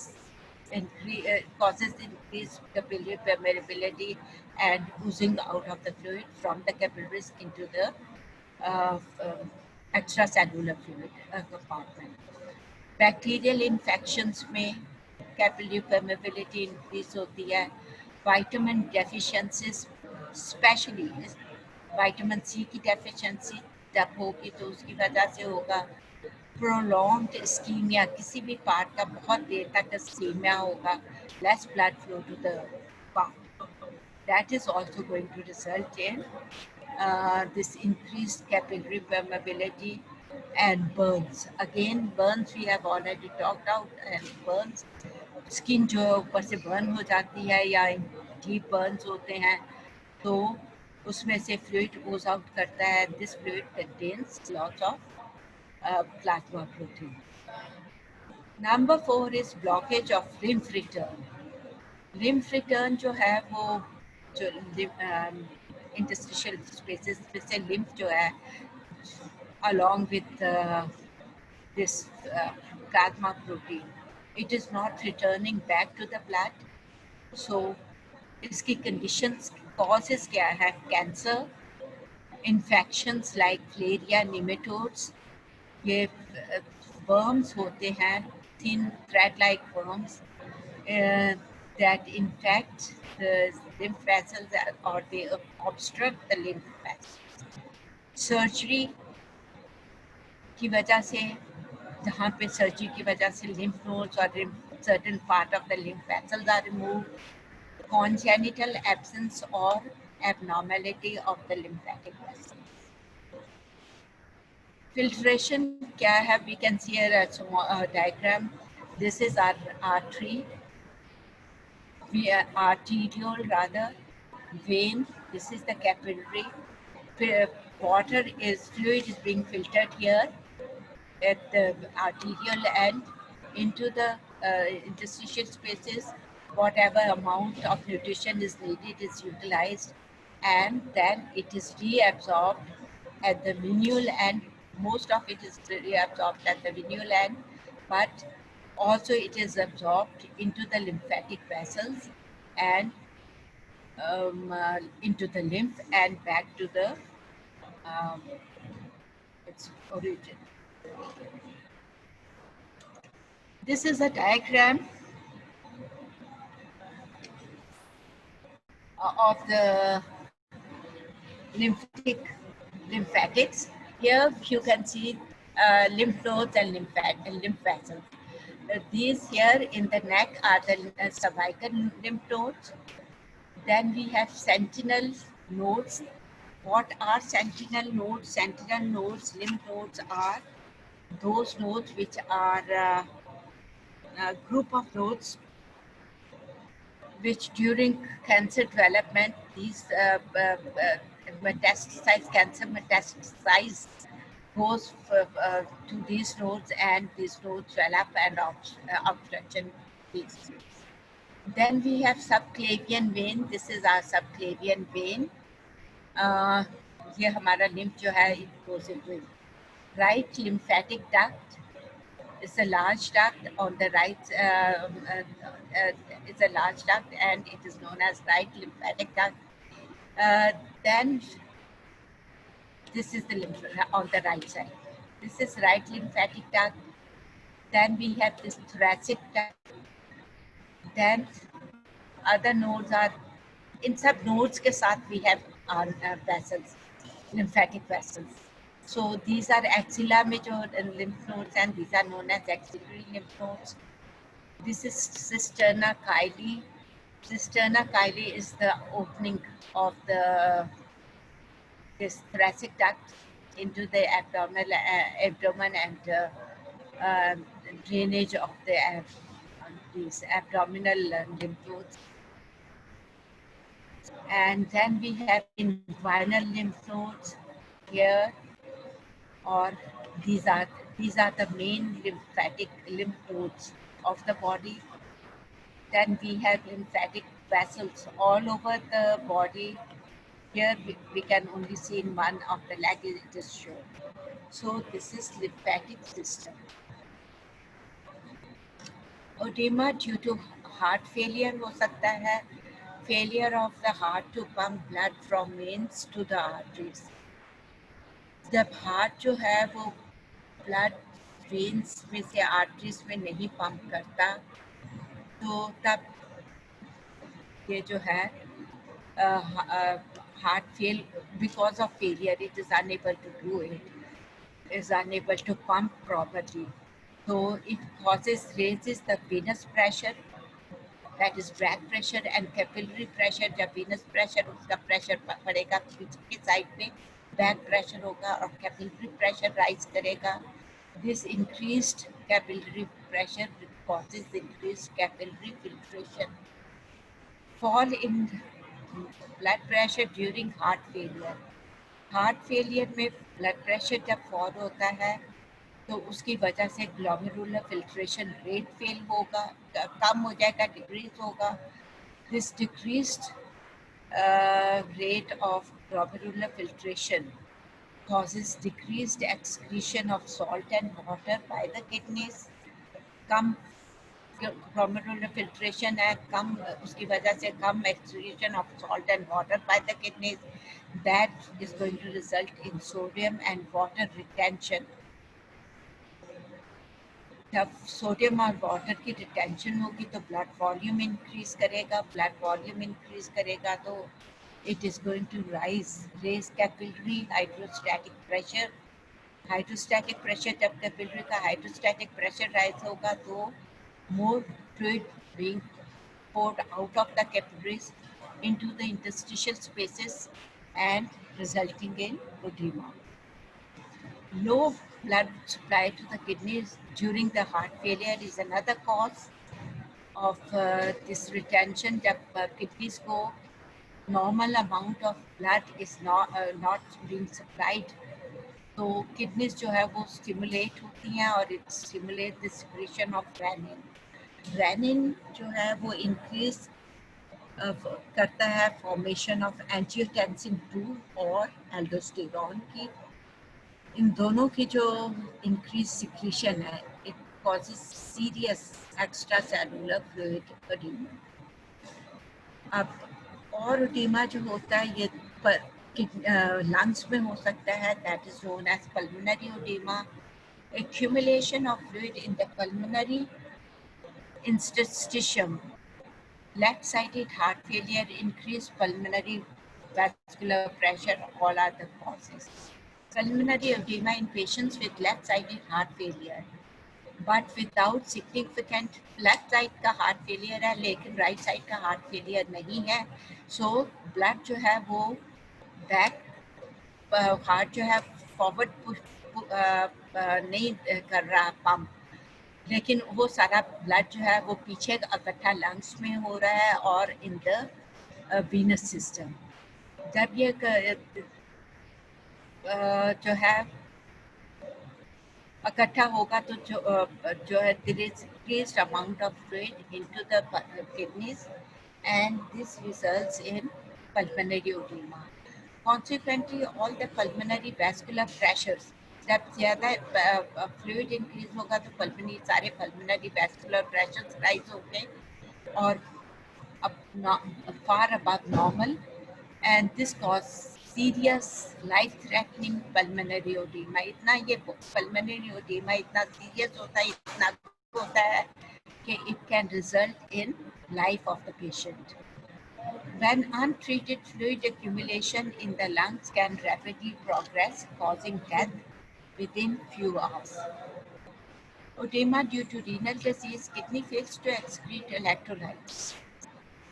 causes increased capillary permeability and oozing out of the fluid from the capillaries into the extracellular fluid compartment. Bacterial infections में capillary permeability increase होती है. Vitamin deficiencies, especially vitamin C की deficiency जब होगी तो उसकी वजह से होगा. Prolonged ischemia, किसी भी part का बहुत देर तक ischemia होगा, less blood flow to the part. That is also going to result in this increased capillary permeability and burns. Again, burns we have already talked out, and burns, skin जो ऊपर से burn हो जाती है या deep burns होते हैं, तो उसमें से fluid goes out करता है. This fluid contains lots of plasma protein. Number 4 is blockage of lymph return. Lymph return जो है वो जो interstitial spaces में से lymph जो है along with this plasma protein, it is not returning back to the blood. So इसकी conditions causes क्या है? Cancer, infections like Filaria nematodes, ये worms होते हैं, thin thread-like worms that infect the lymph vessels or they obstruct the lymph vessels. Surgery की वजह से, जहाँ पे सर्जरी की वजह से lymph nodes or certain part of the lymph vessels are removed, congenital absence or abnormality of the lymphatic vessels. Filtration क्या है? We can see a small diagram. This is our artery, arteriole rather, vein. This is the capillary. Fluid is being filtered here at the arterial end into the interstitial spaces. Whatever amount of nutrition is needed is utilized, and then it is reabsorbed at the venial end. Most of it is reabsorbed at the venial end, but also it is absorbed into the lymphatic vessels and into the lymph and back to the its origin. This is a diagram of the lymphatics. Here you can see lymph nodes and lymph vessels. These here in the neck are the cervical lymph nodes. Then we have sentinel nodes. What are sentinel nodes? Sentinel nodes, lymph nodes are those nodes which are a group of nodes which during cancer development, these cancer metastasize goes to these nodes, and these nodes develop and obstruction these. Then we have subclavian vein. This is our subclavian vein. ये हमारा lymph जो है it goes into right lymphatic duct. It's a large duct on the right. It's a large duct, and it is known as right lymphatic duct. Then this is the lymph on the right side. This is right lymphatic duct. Then we have this thoracic duct. Then other nodes are in sub nodes के साथ we have our vessels, lymphatic vessels. So these are axilla में जो lymph nodes and these are known as axillary lymph nodes. This is cisterna chyli. Cisterna chyli is the opening of this thoracic duct into the abdomen and drainage of the these abdominal lymph nodes. And then we have inguinal lymph nodes here, or these are the main lymphatic lymph nodes of the body. Then we have lymphatic vessels all over the body. Here we can only see in one of the leg it is shown. So this is lymphatic system. Edema due to heart failure हो सकता है. Failure of the heart to pump blood from veins to the arteries. जब heart जो है वो blood veins में से arteries में नहीं पंप करता, तो तब ये जो है heart fail because of failure. It is unable to do it, is unable to pump properly. So it raises the venous pressure, that is back pressure, and capillary pressure. जब venous pressure उसका pressure पड़ेगा की side में, back pressure होगा और capillary pressure rise करेगा. This increased capillary pressure causes increased capillary filtration. Fall in blood pressure during heart failure. Heart failure में blood pressure जब फॉल होता है तो उसकी वजह से ग्लोमेरुलर फिल्ट्रेशन रेट फेल होगा, कम हो जाएगा, डिक्रीज होगा. This decreased rate of glomerular filtration causes decreased excretion of salt and water by the kidneys. Come glomerular filtration है, कम उसकी वजह से कम excretion of salt and water by the kidneys. That is going to result in sodium and water retention. जब sodium और water की retention होगी तो blood volume increase करेगा. ब्लड वॉल्यूम इंक्रीज करेगा तो it is going to raise capillary hydrostatic pressure. Hydrostatic pressure, जब capillary का हाइड्रोस्टैटिक प्रेशर राइज होगा तो more fluid being poured out of the capillaries into the interstitial spaces and resulting in edema. Low blood supply to the kidneys during the heart failure is another cause of this retention. जब kidneys को normal amount of blood is not being supplied, तो kidneys जो है वो stimulate होती हैं और it stimulate the secretion of renin. Renin जो है वो इंक्रीज करता है फॉर्मेशन ऑफ एंजियोटेंसिन 2 और एल्डोस्टेरॉन की. इन दोनों की जो इंक्रीज सिक्रीशन है, it causes serious extracellular fluid oedema. अब और एडीमा जो होता है ये लंग्स में हो सकता है, that is known as pulmonary oedema. Accumulation of fluid in the pulmonary interstitium. Left-sided heart failure, increased pulmonary vascular pressure, all are the causes. Pulmonary edema in patients with left-sided heart failure, but without significant left side का heart failure है लेकिन right side का heart failure नहीं है. So blood जो है वो back heart जो है forward नहीं कर रहा pump, लेकिन वो सारा ब्लड जो है वो पीछे इकट्ठा लंग्स में हो रहा है और इन द वीनस सिस्टम. जब ये जो है इकट्ठा होगा तो जो है there is increased amount of fluid into the kidneys and this results in pulmonary edema. Consequently, all the pulmonary vascular pressures, जब ज़्यादा फ्लूइड इंक्रीज होगा तो पल्मोनरी सारे पल्मोनरी वैस्कुलर प्रेशर्स राइज होंगे और far above normal, and this cause serious life threatening pulmonary edema. इतना ये pulmonary edema इतना serious होता है, इतना होता है कि it can result in life of the patient. When untreated, fluid accumulation in the lungs can rapidly progress, causing death within few hours. Edema due to renal disease, kidney fails to excrete electrolytes.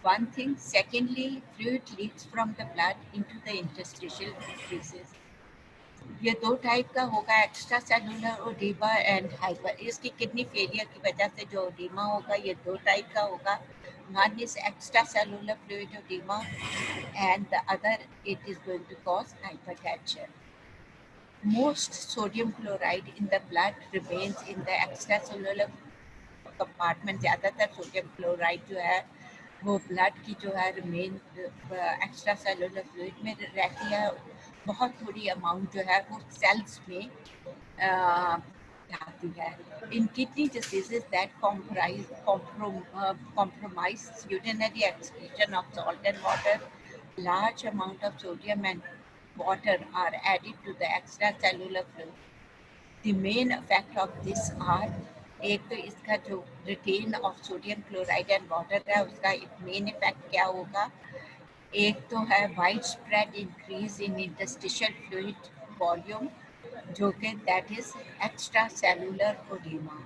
One thing. Secondly, fluid leaks from the blood into the interstitial spaces. ये दो type का होगा, extra cellular oedema and hyper. इसकी kidney failure की वजह से जो oedema होगा ये दो टाइप का होगा. One is extracellular fluid edema and the other it is going to cause hypertension. Most sodium chloride in the blood remains in the extracellular compartment. ज़्यादातर सोडियम क्लोराइड जो है वो ब्लड की जो है रिमेन एक्स्ट्रा सेलुलर फ्लूइड में रहती है. बहुत थोड़ी अमाउंट जो है वो सेल्स में जाती है. In kidney diseases that compromise urinary excretion of salt and water, large amount of sodium and water are added to the extracellular fluid. The main effect of this are, एक तो इसका जो retain of sodium chloride and water है उसका main effect क्या होगा. एक तो है wide spread increase in interstitial fluid volume जो कि that is extra cellular oedema.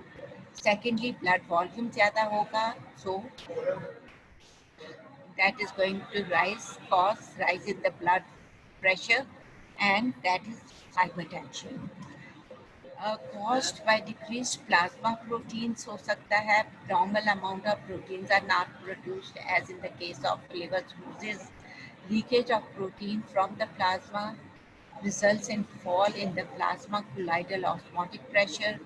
Secondly blood volume ज़्यादा होगा, so that is going to cause rise in the blood pressure and that is hypertension. Caused by decreased plasma proteins हो सकता है. Normal amount of proteins are not produced as in the case of liver cirrhosis. Leakage of protein from the plasma results in fall in the plasma colloidal osmotic pressure.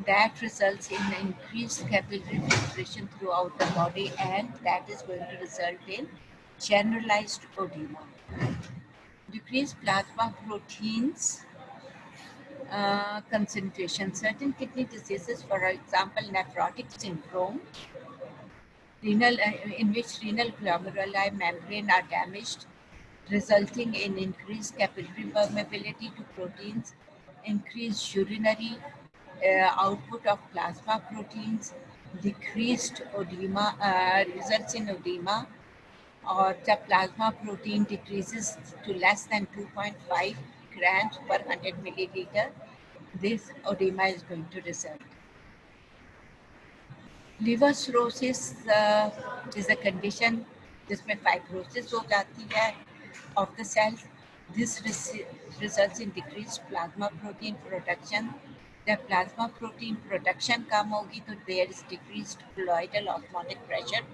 That results in increased capillary filtration throughout the body and that is going to result in generalized edema. Decreased plasma proteins concentration. Certain kidney diseases, for example, nephrotic syndrome, in which renal glomeruli membrane are damaged, resulting in increased capillary permeability to proteins, increased urinary output of plasma proteins, decreased edema, results in edema. और जब plasma protein decreases to less than 2.5 grams per 100 milliliter, this edema is going to result. Liver cirrhosis is a condition जिसमें fibrosis हो जाती है of the cells. This results in decreased plasma protein production. जब plasma protein production कम होगी तो there is decreased colloidal osmotic pressure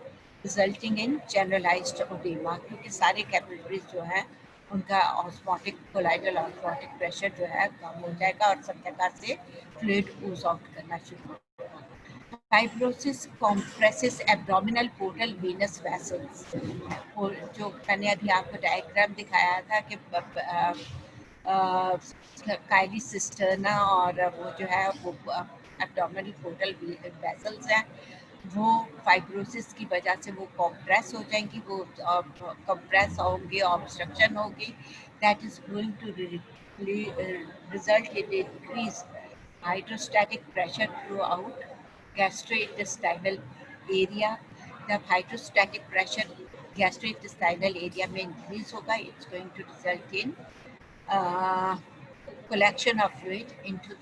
resulting in generalized edema क्योंकि सारे capillaries जो हैं उनका ऑस्मोटिक कोलाइडल ऑस्मोटिक प्रेशर जो है कम हो जाएगा और सब जगह से फ्लूइड ooze आउट करना शुरू होगा. Fibrosis compresses abdominal portal venous vessels. जो मैंने अभी आपको डायग्राम दिखाया था कि काइली सिस्टर्ना और वो जो है वो एब्डोमिनल पोर्टल वेसल्स हैं वो फाइब्रोसिस की वजह से वो कॉम्प्रेस हो जाएंगी, वो कॉम्प्रेस होंगी, ऑब्स्ट्रक्शन होगी. That is going to result in increase hydrostatic pressure through out gastrointestinal area. जब हाइड्रोस्टैटिक प्रेशर गैस्ट्रोइंटेस्टाइनल एरिया में इंक्रीज होगा it's going to result in collection of fluid into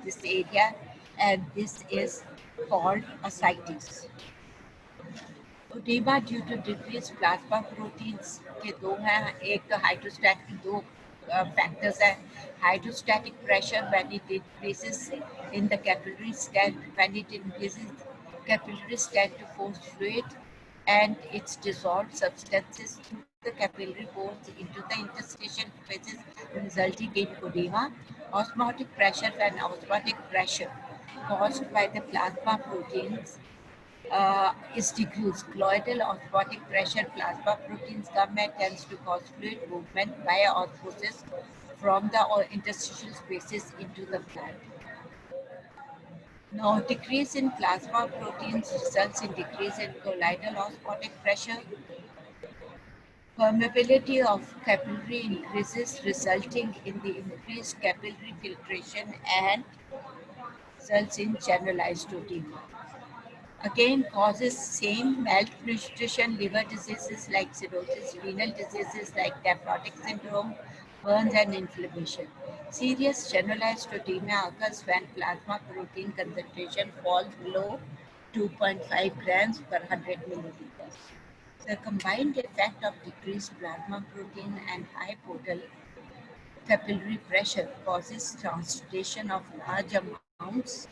this area and this is called ascites. Edema due to decreased plasma proteins के दो हैं. एक तो hydrostatic दो factors हैं. Hydrostatic pressure when it increases in the capillary stent, when it increases capillary stent to force fluid and its dissolved substances through the capillary pores into the interstitial spaces resulting in edema. Osmotic pressure when osmotic pressure caused by the plasma proteins is decreased. Colloidal osmotic pressure plasma proteins come and tends to cause fluid movement via osmosis from the interstitial spaces into the blood. Now, decrease in plasma proteins results in decrease in colloidal osmotic pressure. Permeability of capillary increases resulting in the increased capillary filtration and results in generalized edema. Again, causes same: malnutrition, liver diseases like cirrhosis, renal diseases like nephrotic syndrome, burns and inflammation. Serious generalized edema occurs when plasma protein concentration falls below 2.5 grams per 100 milliliters. The combined effect of decreased plasma protein and high portal capillary pressure causes transportation of large amounts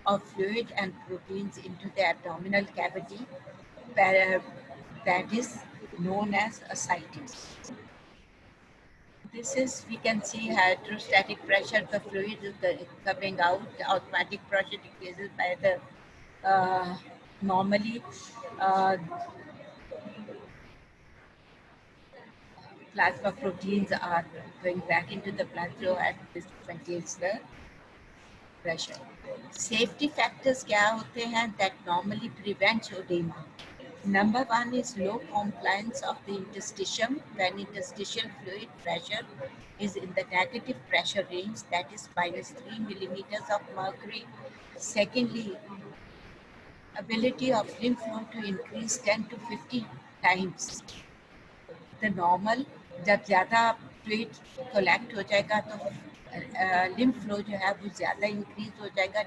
of fluid and proteins into the abdominal cavity, that is known as ascites. This is, we can see hydrostatic pressure, the fluid is coming out, automatic pressure decreases by the normally uh, plasma proteins are going back into the blood flow and this maintains the pressure. Safety factors क्या होते हैं that normally prevent edema? Number one is low compliance of the interstitium when interstitial fluid pressure is in the negative pressure range, that is minus 3 millimeters of mercury. Secondly, ability of lymph node to increase 10 to 50 times the normal. जब ज़्यादा fluid collect हो जाएगा तो lymph flow जो है वो ज़्यादा increase हो जाएगा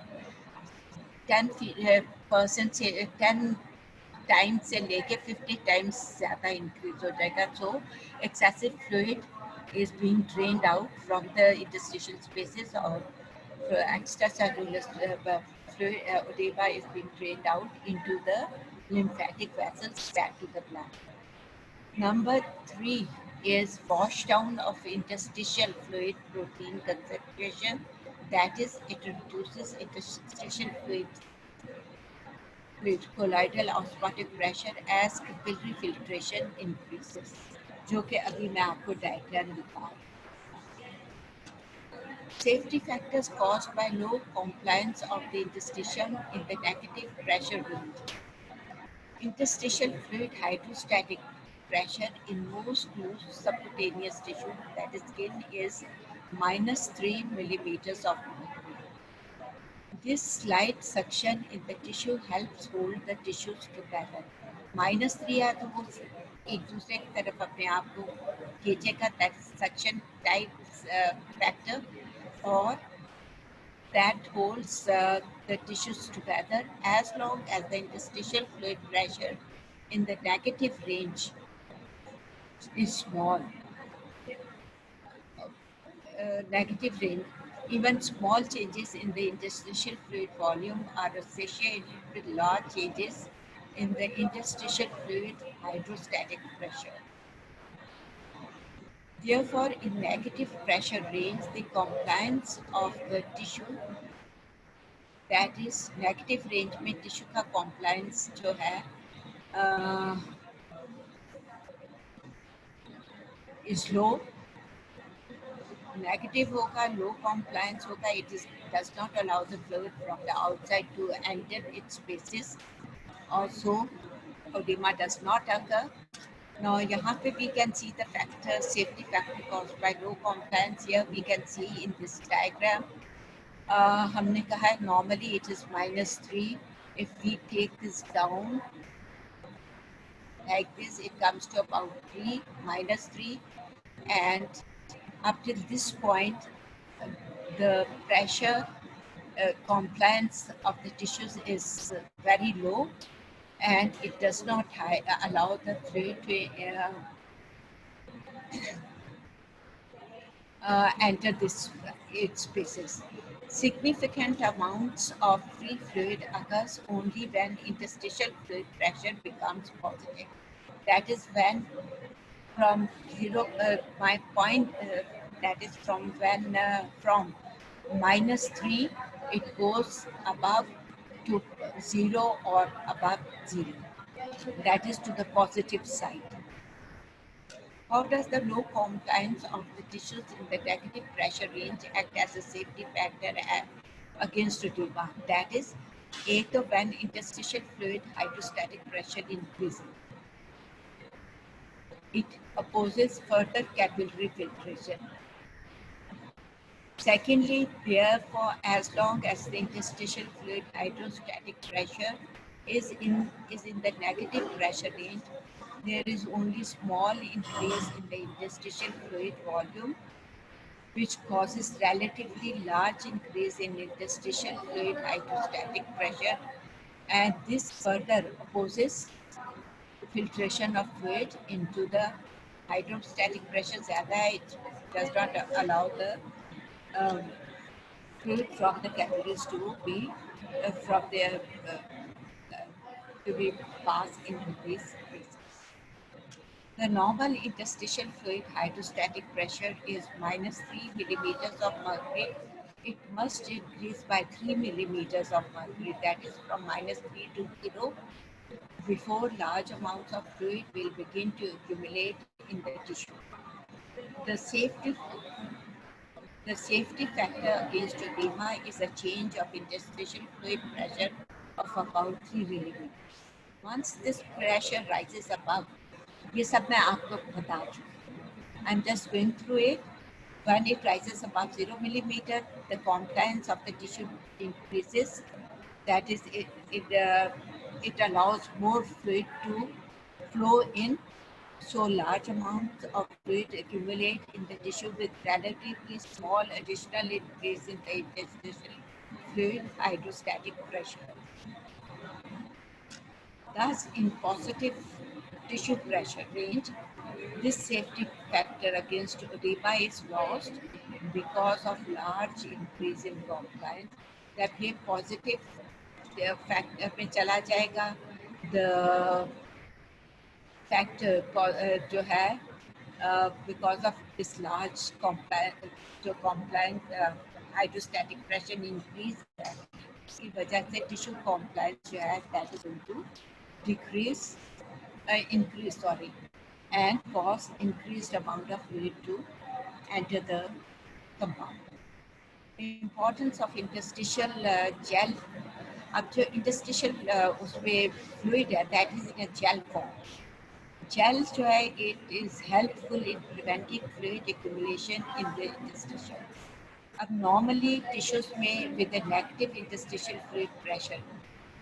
10% से 10 टाइम्स से लेके 50 टाइम्स ज़्यादा इंक्रीज हो जाएगा. सो excessive fluid is being drained out from the interstitial spaces, or extracellular fluid edema is being drained out into the lymphatic vessels back to the blood. Number 3 is wash down of interstitial fluid protein concentration, that is it reduces interstitial fluid colloidal osmotic pressure as capillary filtration increases, जो कि अभी मैं आपको diagram दिखा. Safety factors caused by low compliance of the interstitium in the negative pressure range. Interstitial fluid hydrostatic pressure in most loose subcutaneous tissue, that is skin, is minus 3 millimeters of mercury. This slight suction in the tissue helps hold the tissues together. -3 है तो वो एक दूसरे की तरफ अपने आप को खींचेगा, suction type factor, or that holds the tissues together. As long as the interstitial fluid pressure in the negative range is small, negative range, even small changes in the interstitial fluid volume are associated with large changes in the interstitial fluid hydrostatic pressure. Therefore, in negative pressure range, the compliance of the tissue, that is negative range में tissue का compliance जो है is low. Negative होगा, low compliance होगा, it does not allow the fluid from the outside to enter its spaces. Also, edema does not occur. Now, यहाँ पे we can see the factor, safety factor caused by low compliance. Here we can see in this diagram. हमने कहा है normally it is -3. If we take this down like this, it comes to about 3, -3, and up till this point, the pressure compliance of the tissues is very low, and it does not allow the fluid to enter its spaces. Significant amounts of free fluid occurs only when interstitial fluid pressure becomes positive. That is when from zero, my point, that is from when from -3 it goes above to 0 or above 0. That is to the positive side. How does the low compliance of the tissues in the negative pressure range act as a safety factor against edema? That is, either when interstitial fluid hydrostatic pressure increases, it opposes further capillary filtration. Secondly, therefore, as long as the interstitial fluid hydrostatic pressure is in the negative pressure range. There is only small increase in the interstitial fluid volume, which causes relatively large increase in interstitial fluid hydrostatic pressure, and this further opposes filtration of fluid into the hydrostatic pressure ज़्यादा है, it does not allow the um, fluid from the capillaries to be from their to be passed into these places. The normal interstitial fluid hydrostatic pressure is minus 3 millimeters of mercury. It must increase by 3 millimeters of mercury, that is from minus 3 to 0, before large amounts of fluid will begin to accumulate in the tissue. The safety the safety factor against edema is a change of interstitial fluid pressure of about 3 millimeters. Once this pressure rises above, ये सब मैं आपको बता चुकी हूँ. I'm just going through it. When it rises above 0 millimeter, the compliance of the tissue increases. That is, it allows more fluid to flow in. So large amounts of fluid accumulate in the tissue with relatively small additional increase in the interstitial fluid hydrostatic pressure. Thus, in positive tissue pressure range, this safety factor against edema is lost because of large increase in compliance. जब ये positive factor पे चला जाएगा, the factor जो है because of this large compliant hydrostatic pressure increase है, इसकी वजह से tissue compliance जो है that is going to decrease, increase, sorry, and cause increased amount of fluid to enter the compound. Importance of interstitial gel. अब जो interstitial उसमें fluid है that is in a gel form. Gel जो है it is helpful in preventing fluid accumulation in the interstitial. अब normally tissues में with a negative interstitial fluid pressure,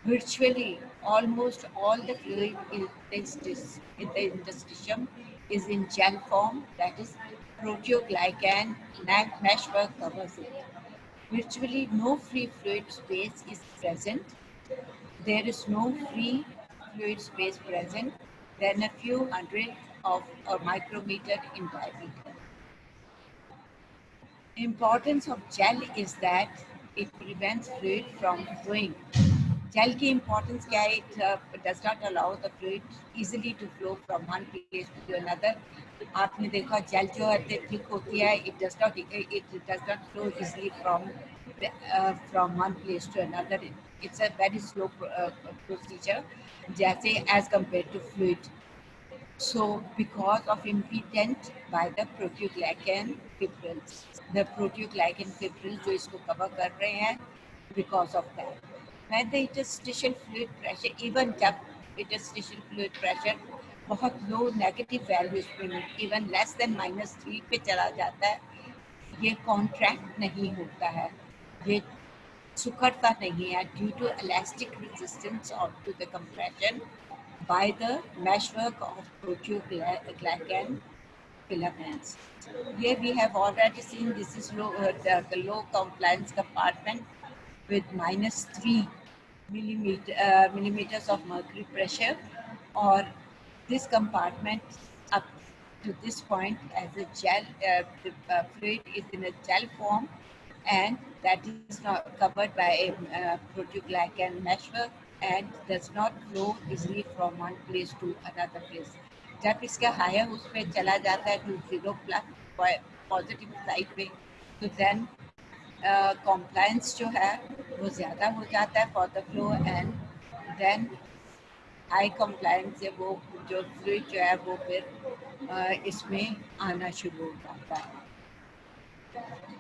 virtually almost all the fluid in the interstitium is in gel form, that is proteoglycan meshwork covers it. Virtually no free fluid space is present. There is no free fluid space present than a few hundred of a micrometer in diameter. Importance of gel is that it prevents fluid from flowing. Gel की importance क्या है? It does not allow the fluid easily to flow from one place to another. आपने देखा gel जो है thick होती है, it does not flow easily from one place to another. It's a very slow procedure, जैसे as compared to fluid. So, because of impedance by the proteoglycan fibrils, the proteoglycan fibrils जो इसको cover कर रहे हैं, because of that. When the interstitial fluid pressure, even जब interstitial fluid pressure बहुत low negative values पे, even less than -3 पे चला जाता है, ये contract नहीं होता है, ये सुखड़ता नहीं है due to elastic resistance or to the compression by the meshwork of proteoglycan filaments. Here we have already seen this is the low compliance compartment with -3 millimeters of mercury pressure, or this compartment up to this point as a gel, the fluid is in a gel form, and that is not covered by a proteoglycan meshwork and does not flow easily from one place to another place. जब इसका higher उस पर चला जाता है to 0 plus positive side पे, तो then compliance जो है वो ज़्यादा हो जाता है for the flow, and then high compliance से वो जो fluid जो है वो फिर इसमें आना शुरू हो जाता है.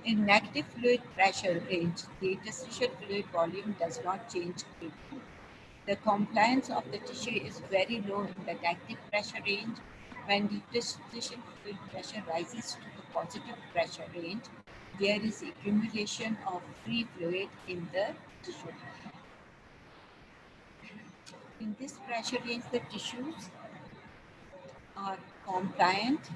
In negative fluid pressure range, the interstitial fluid volume does not change quickly. The compliance of the tissue is very low in the negative pressure range. When the interstitial fluid pressure rises to the positive pressure range, there is accumulation of free fluid in the tissue. In this pressure range, the tissues are compliant.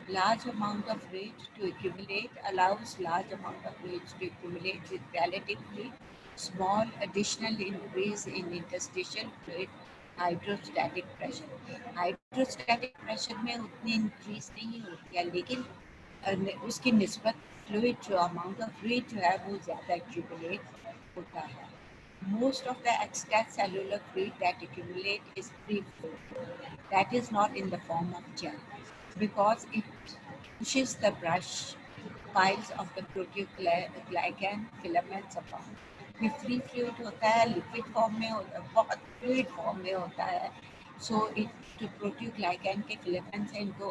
Large amount of fluid to accumulate allows large amount of fluid to accumulate with relatively small additional increase in interstitial fluid hydrostatic pressure. Hydrostatic pressure में उतनी increase नहीं होती है, लेकिन उसकी निस्बत fluid जो amount of fluid जो है वो ज़्यादा एक्यूमुलेट होता है. Most of the extracellular fluid that accumulate is free fluid. That is not in the form of gel because it pushes the brush piles of the proteoglycan filaments apart. ये free fluid होता है, liquid form में बहुत fluid form में होता है. So it प्रोटीओग्लाइकन के filaments हैं, इनको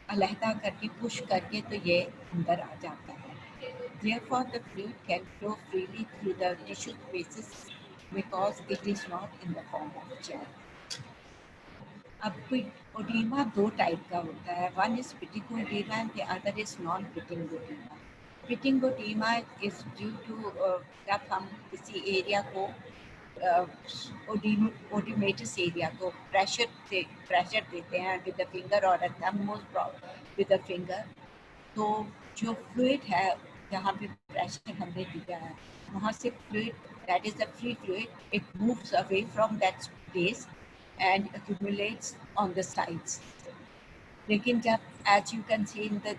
अलहदा करके पुश करके तो ये अंदर आ जाता है. Therefore, the fluid can flow freely through the tissue spaces because it is not in the form of gel. अब कोई ओडीमा दो टाइप का होता है. One is pitting oedema and the other is non pitting oedema. Pitting oedema is due to जब हम किसी area को ओडिमेटस एरिया को प्रेशर देते हैं विद द फिंगर और थंब विद द फिंगर, तो जो फ्लूइड है जहाँ पे प्रेशर हमने दिया है वहाँ से fluid, that is the free fluid, it moves away from that space and accumulates on the sides. लेकिन जब as you can see in the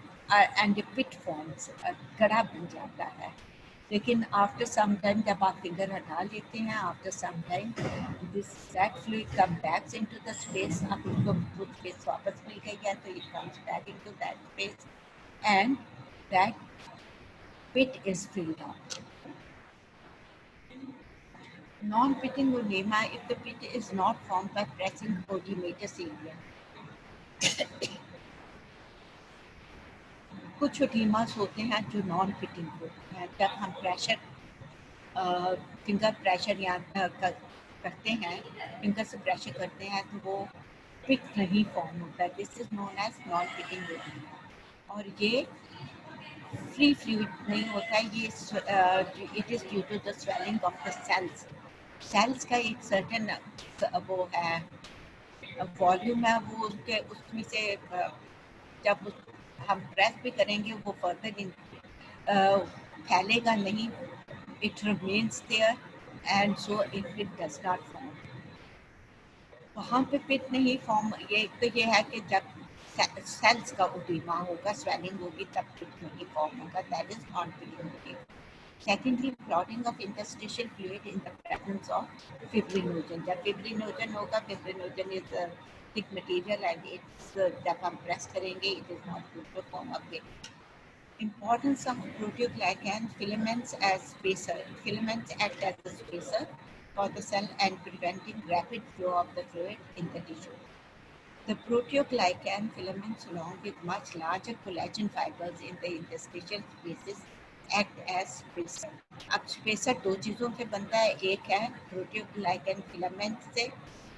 and the pit forms, गड़ा बन जाता है. लेकिन after some time जब आप फिंगर हटा लेते हैं, after some time that fluid comes back into the space. अब उसको वो space वापस मिल गई है तो it comes back into that space and that pit is filled up. Non-pitting oedema if the pit is not formed by pressing oedematous area. कुछ ओडीमास होते हैं जो नॉन पिटिंग होते हैं. जब हम प्रेशर फिंगर प्रेशर या करते हैं, फिंगर से प्रेशर करते हैं तो वो पिट नहीं फॉर्म होता है. This is known as non pitting oedema. और ये फ्री फ्लूइड नहीं होता है. ये it is due to the swelling of the cells. Cells का एक सर्टेन वो है वॉल्यूम है, वो उसमें से जब हम प्रेस भी करेंगे वो फर्दर फैलेगा नहीं. It remains there and so it does not form. वहाँ पे पिट नहीं फॉर्म. ये है कि जब सेल्स का ओडीमा होगा, स्वेलिंग होगी, तब पिट नहीं फॉर्म होगा. That is not pitting. Secondly, clotting of interstitial fluid in the presence of fibrinogen. जब fibrinogen होगा, fibrinogen is a thick material and it's जब हम press करेंगे it is not going to form a pit. Importance of proteoglycan filaments as spacer. Filaments act as a spacer for the cell and preventing rapid flow of the fluid in the tissue. The proteoglycan filaments, along with much larger collagen fibers in the interstitial spaces, act as spacer. अब spacer दो चीज़ों से बनता है. एक है प्रोटीओग्लाइकन filament से,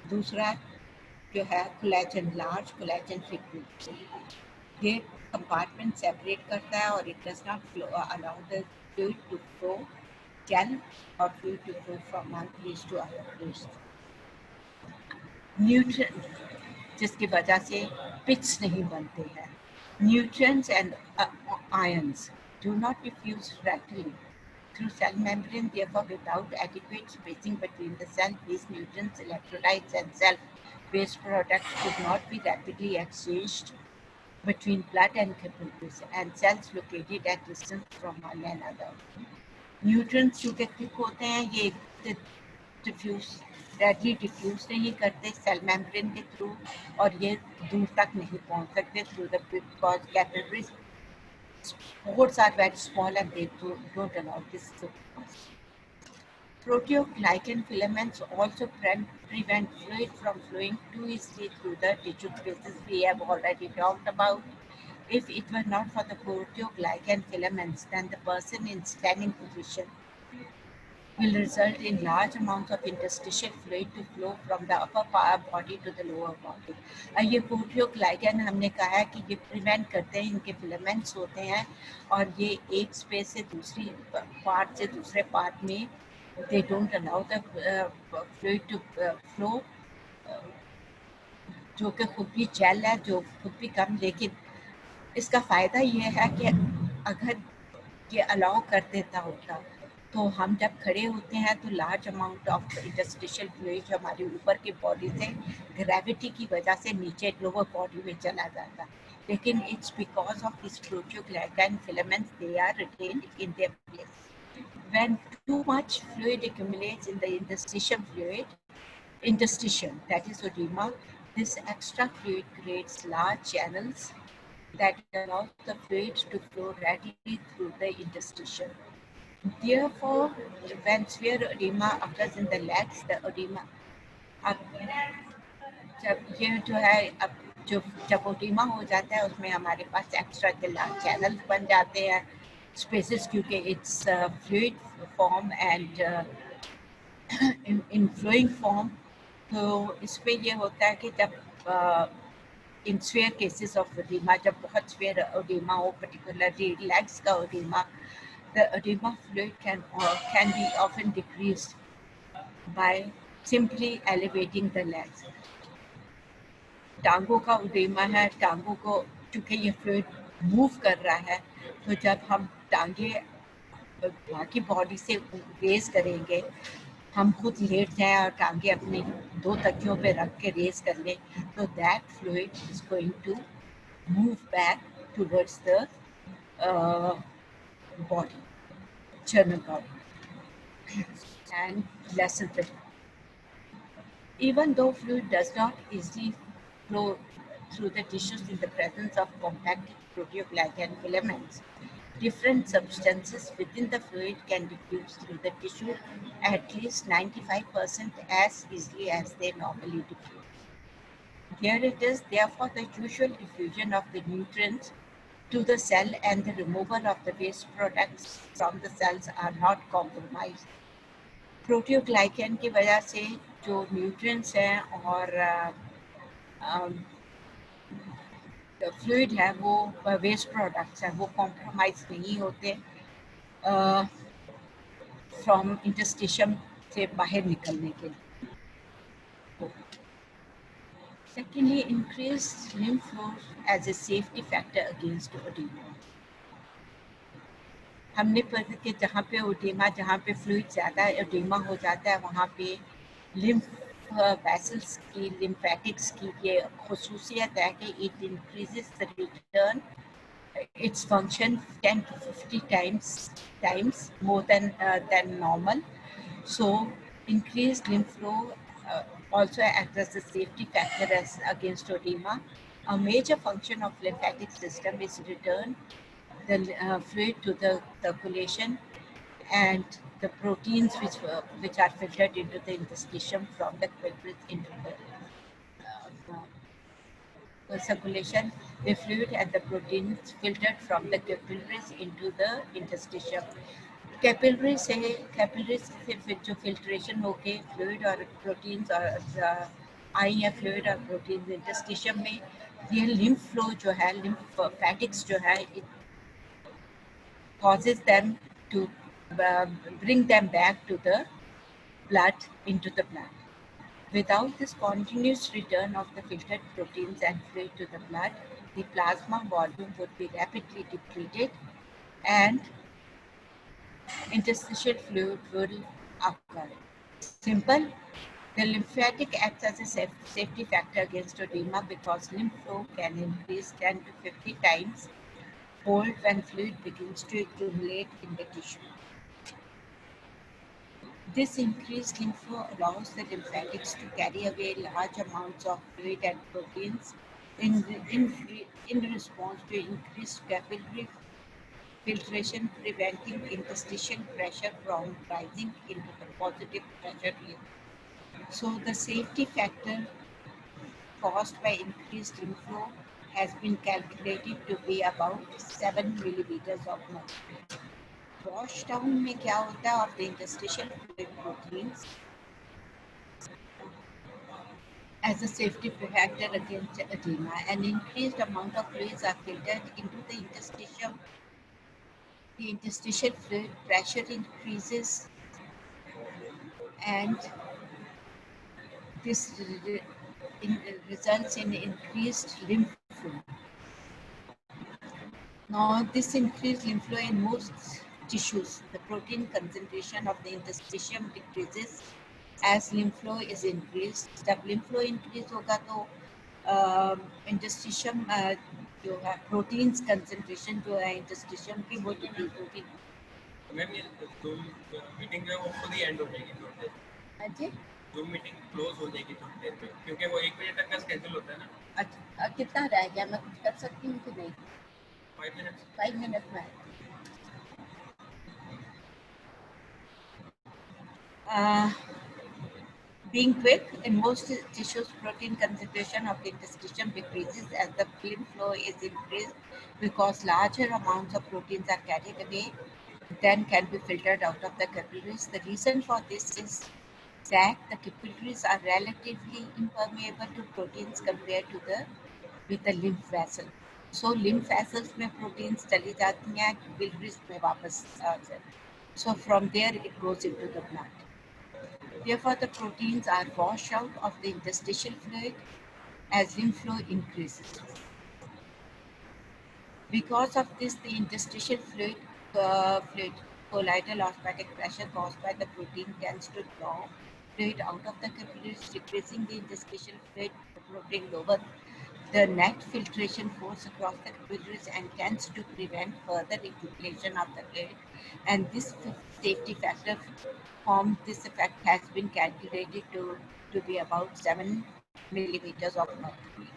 दूसरा जो है कोलेजन, लार्ज कोलेजन फिलामेंट. ये कंपार्टमेंट सेपरेट करता है और it does not flow allow the fluid to flow gel और fluid to flow from one place to other place. Nutrients जिसकी वजह से पिट्स नहीं बनते हैं. Nutrients and ions do not diffuse readily through cell membrane. Therefore, without adequate spacing between the cell-based nutrients, electrolytes and cell-based products could not be rapidly exchanged between blood and capillaries and cells located at distance from one another. Nutrients जो thick होते हैं ये readily diffuse नहीं करते cell membrane के through और ये दूर तक नहीं पहुंच सकते through the because capillaries pores are very small and they don't allow this to pass. Proteoglycan filaments also prevent fluid from flowing too easily through the tissue spaces we have already talked about. If it were not for the proteoglycan filaments, then the person in standing position will result in large amounts of interstitial fluid to flow from the upper body to the lower body. ये प्रोटीओग्लाइकन हमने कहा है कि ये prevent करते हैं, इनके filaments होते हैं और ये एक स्पेस से दूसरी पार्ट से दूसरे पार्ट में they don't allow the fluid to flow, जो कि खुद भी जेल है, जो खुद भी कम, लेकिन इसका फ़ायदा ये है कि अगर ये अलाउ कर देता होता तो हम जब खड़े होते हैं तो large amount of interstitial fluid हमारे ऊपर की बॉडी से ग्रेविटी की वजह से नीचे लोअर बॉडी में चला जाता, लेकिन it's because of this proteoglycan filaments they are retained in their place. When too much fluid accumulates in the interstitium, that is edema, this extra fluid creates large channels that allows the fluid to flow readily through the interstitium. Therefore, when severe edema occurs in the legs, the edema अब जब ये जो है अब जो जब edema हो जाता है उसमें हमारे पास एक्स्ट्रा चैनल्स बन जाते हैं, स्पेसिस, क्योंकि it's fluid form and in flowing form. तो इसमें ये होता है कि जब in severe cases of edema, जब बहुत severe edema हो, particularly legs का edema, the edema fluid can be often decreased by simply elevating the legs. टांगों का edema है, टांगों को चूँकि ये fluid मूव कर रहा है, तो जब हम टांगे बाकी बॉडी से रेज करेंगे, हम खुद लेट जाएं और टांगे अपने दो तकियों पे रख के रेज कर लें, तो that fluid is going to move back towards the body, chernal body, and lessen the. Even though fluid does not easily flow through the tissues in the presence of compacted proteoglycan filaments, different substances within the fluid can diffuse through the tissue at least 95% as easily as they normally diffuse. Here it is, therefore, the usual diffusion of the nutrients to the cell and the removal of the waste products from the cells are not compromised. प्रोटियोग्लाइकन की वजह से जो nutrients हैं और fluid है वो waste products हैं, वो कॉम्प्रोमाइज नहीं होते फ्रॉम इंटरस्टिशियम से बाहर निकलने के लिए. Secondly, increased lymph flow as a safety factor against edema. हमने पढ़ा कि जहाँ पे edema, जहाँ पे फ्लूइड ज़्यादा edema हो जाता है, वहाँ पे lymph vessels की, lymphatics की ये खसूसियत है कि it increases the return, its function 10 to 50 times more than normal. So increased lymph flow also acts as a safety factor against edema. A major function of lymphatic system is return the fluid to the circulation and the proteins which are filtered into the interstitium from the capillaries into the circulation, the fluid and the proteins filtered from the capillaries into the interstitium. Capillary से फिर जो filtration होके fluid और proteins और आई या fluid और proteins interstitium में, ये लिम्फ फ्लो जो है, लिम्फैटिक्स जो है, it causes them to bring them back to the blood, into the blood. Without this continuous return of the filtered proteins and fluid to the blood, the plasma volume would be rapidly depleted and interstitial fluid will occur. Simple. The lymphatic acts as a safety factor against edema because lymph flow can increase 10 to 50 times fold when fluid begins to accumulate in the tissue. This increased lymph flow allows the lymphatics to carry away large amounts of fluid and proteins in response to increased capillary filtration, preventing interstitial pressure from rising into the positive pressure level. So the safety factor caused by increased lymph flow has been calculated to be about 7 millimeters of mercury. Wash down में क्या होता है of the interstitial fluid proteins as a safety factor against edema. An increased amount of fluids are filtered into the interstitial fluid pressure increases and this results in increased lymph flow. Now, this increased lymph flow in most tissues, the protein concentration of the interstitium decreases as lymph flow is increased. जब lymph flow increase होगा तो interstitium जो है proteins concentration जो है interstitium की वो decrease होगी. मैम ये Zoom मीटिंग जो है वो खुद ही एंड हो जाएगी थोड़ी देर. हाँ जी. Zoom मीटिंग क्लोज हो जाएगी थोड़ी देर में क्योंकि वो 1 बजे तक का स्केड्यूल होता है ना. अच्छा, कितना रह गया, मैं कुछ कर सकती हूँ कि नहीं? 5 मिनट्स. 5 मिनट में. Being quick, in most tissues, protein concentration of the interstitium decreases as the lymph flow is increased because larger amounts of proteins are carried away, then can be filtered out of the capillaries. The reason for this is that the capillaries are relatively impermeable to proteins compared to the lymph vessel. So lymph vessels में proteins चली जाती हैं, capillaries में वापस so from there it goes into the blood. Therefore, the proteins are washed out of the interstitial fluid as lymph flow increases. Because of this, the interstitial fluid colloidal osmotic pressure caused by the protein tends to draw fluid out of the capillaries, decreasing the interstitial fluid. The protein lower the net filtration force across the capillaries and tends to prevent further accumulation of the fluid. And this safety factor this effect has been calculated to be about 7 millimeters of mercury.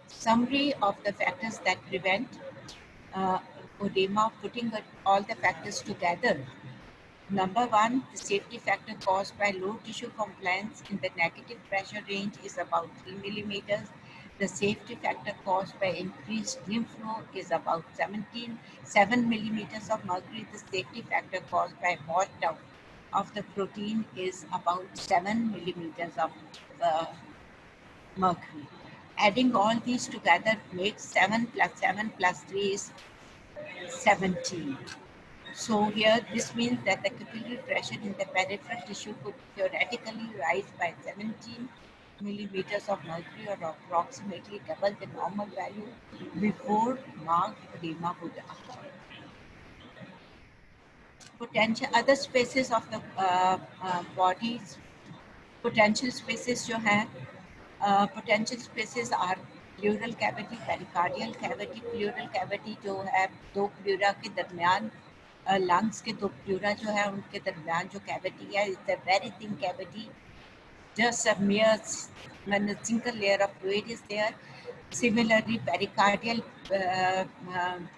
Summary of the factors that prevent edema, putting all the factors together. Number one, the safety factor caused by low tissue compliance in the negative pressure range is about 3 millimeters. The safety factor caused by increased lymph flow is about 7 millimeters of mercury. The safety factor caused by washed out of the protein is about 7 millimeters of mercury. Adding all these together makes 7 plus 3 is 17. So here this means that the capillary pressure in the peripheral tissue could theoretically rise by 17 millimeters of mercury or approximately double the normal value before marked edema would occur. Potential other spaces of the body's potential spaces जो हैं potential spaces are pleural cavity, pericardial cavity. Pleural cavity जो है दो pleura के दरमियान lungs के दो pleura जो है उनके दरमियान जो cavity है, it's a very thin cavity, just a mere when a single layer of fluid is there. Similarly, pericardial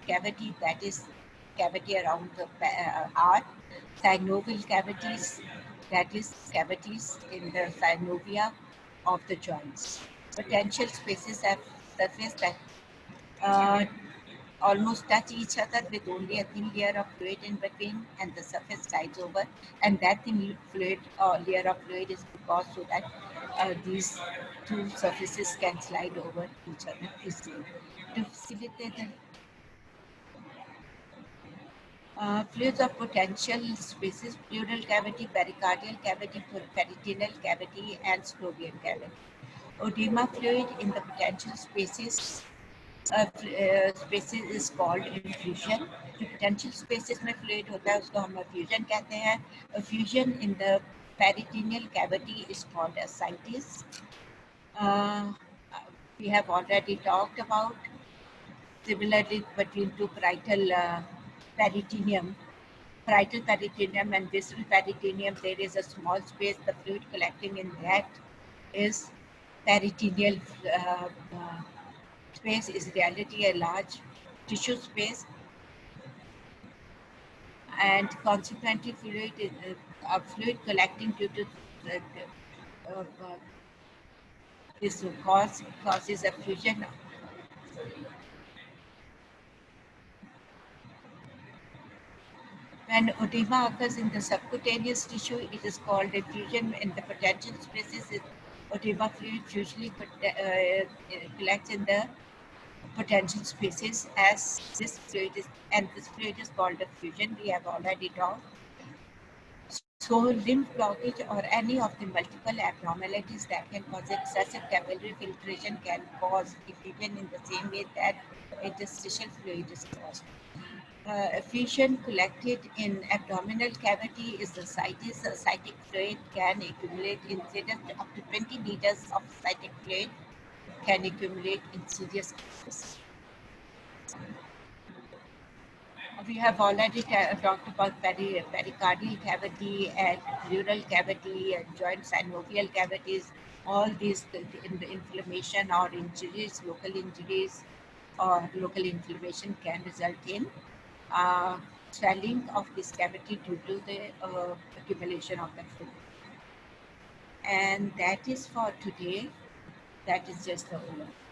cavity, that is cavity around the heart. Synovial cavities, that is cavities in the synovia of the joints. Potential spaces have surface that almost touch each other with only a thin layer of fluid in between, and the surface slides over, and that thin fluid layer of fluid is caused so that these two surfaces can slide over each other easily. To facilitate the fluids of potential spaces: pleural cavity, pericardial cavity, peritoneal cavity, and synovial cavity. Edema fluid in the potential spaces spaces is called effusion. जो potential spaces में fluid होता है उसको हम effusion कहते हैं. Effusion in the peritoneal cavity is called ascites. We have already talked about. Similarly, between two parietal peritoneum and visceral peritoneum, there is a small space. The fluid collecting in that is peritoneal space, is reality a large tissue space, and consequently fluid collecting due to this causes effusion. When edema occurs in the subcutaneous tissue, it is called effusion. In the potential spaces, edema fluid usually collects in the potential spaces as this fluid is called effusion. We have already talked. So lymph blockage or any of the multiple abnormalities that can cause excessive capillary filtration can cause it even in the same way that interstitial fluid is caused. Effusion collected in abdominal cavity is the ascites. Ascitic fluid can accumulate incident up to 20 liters of ascitic fluid can accumulate in serious cases. We have already talked about pericardial cavity and pleural cavity and joint synovial cavities. All these in the inflammation or injuries or local inflammation can result in swelling of this cavity due to the accumulation of the fluid. And that is for today. That is just the overview.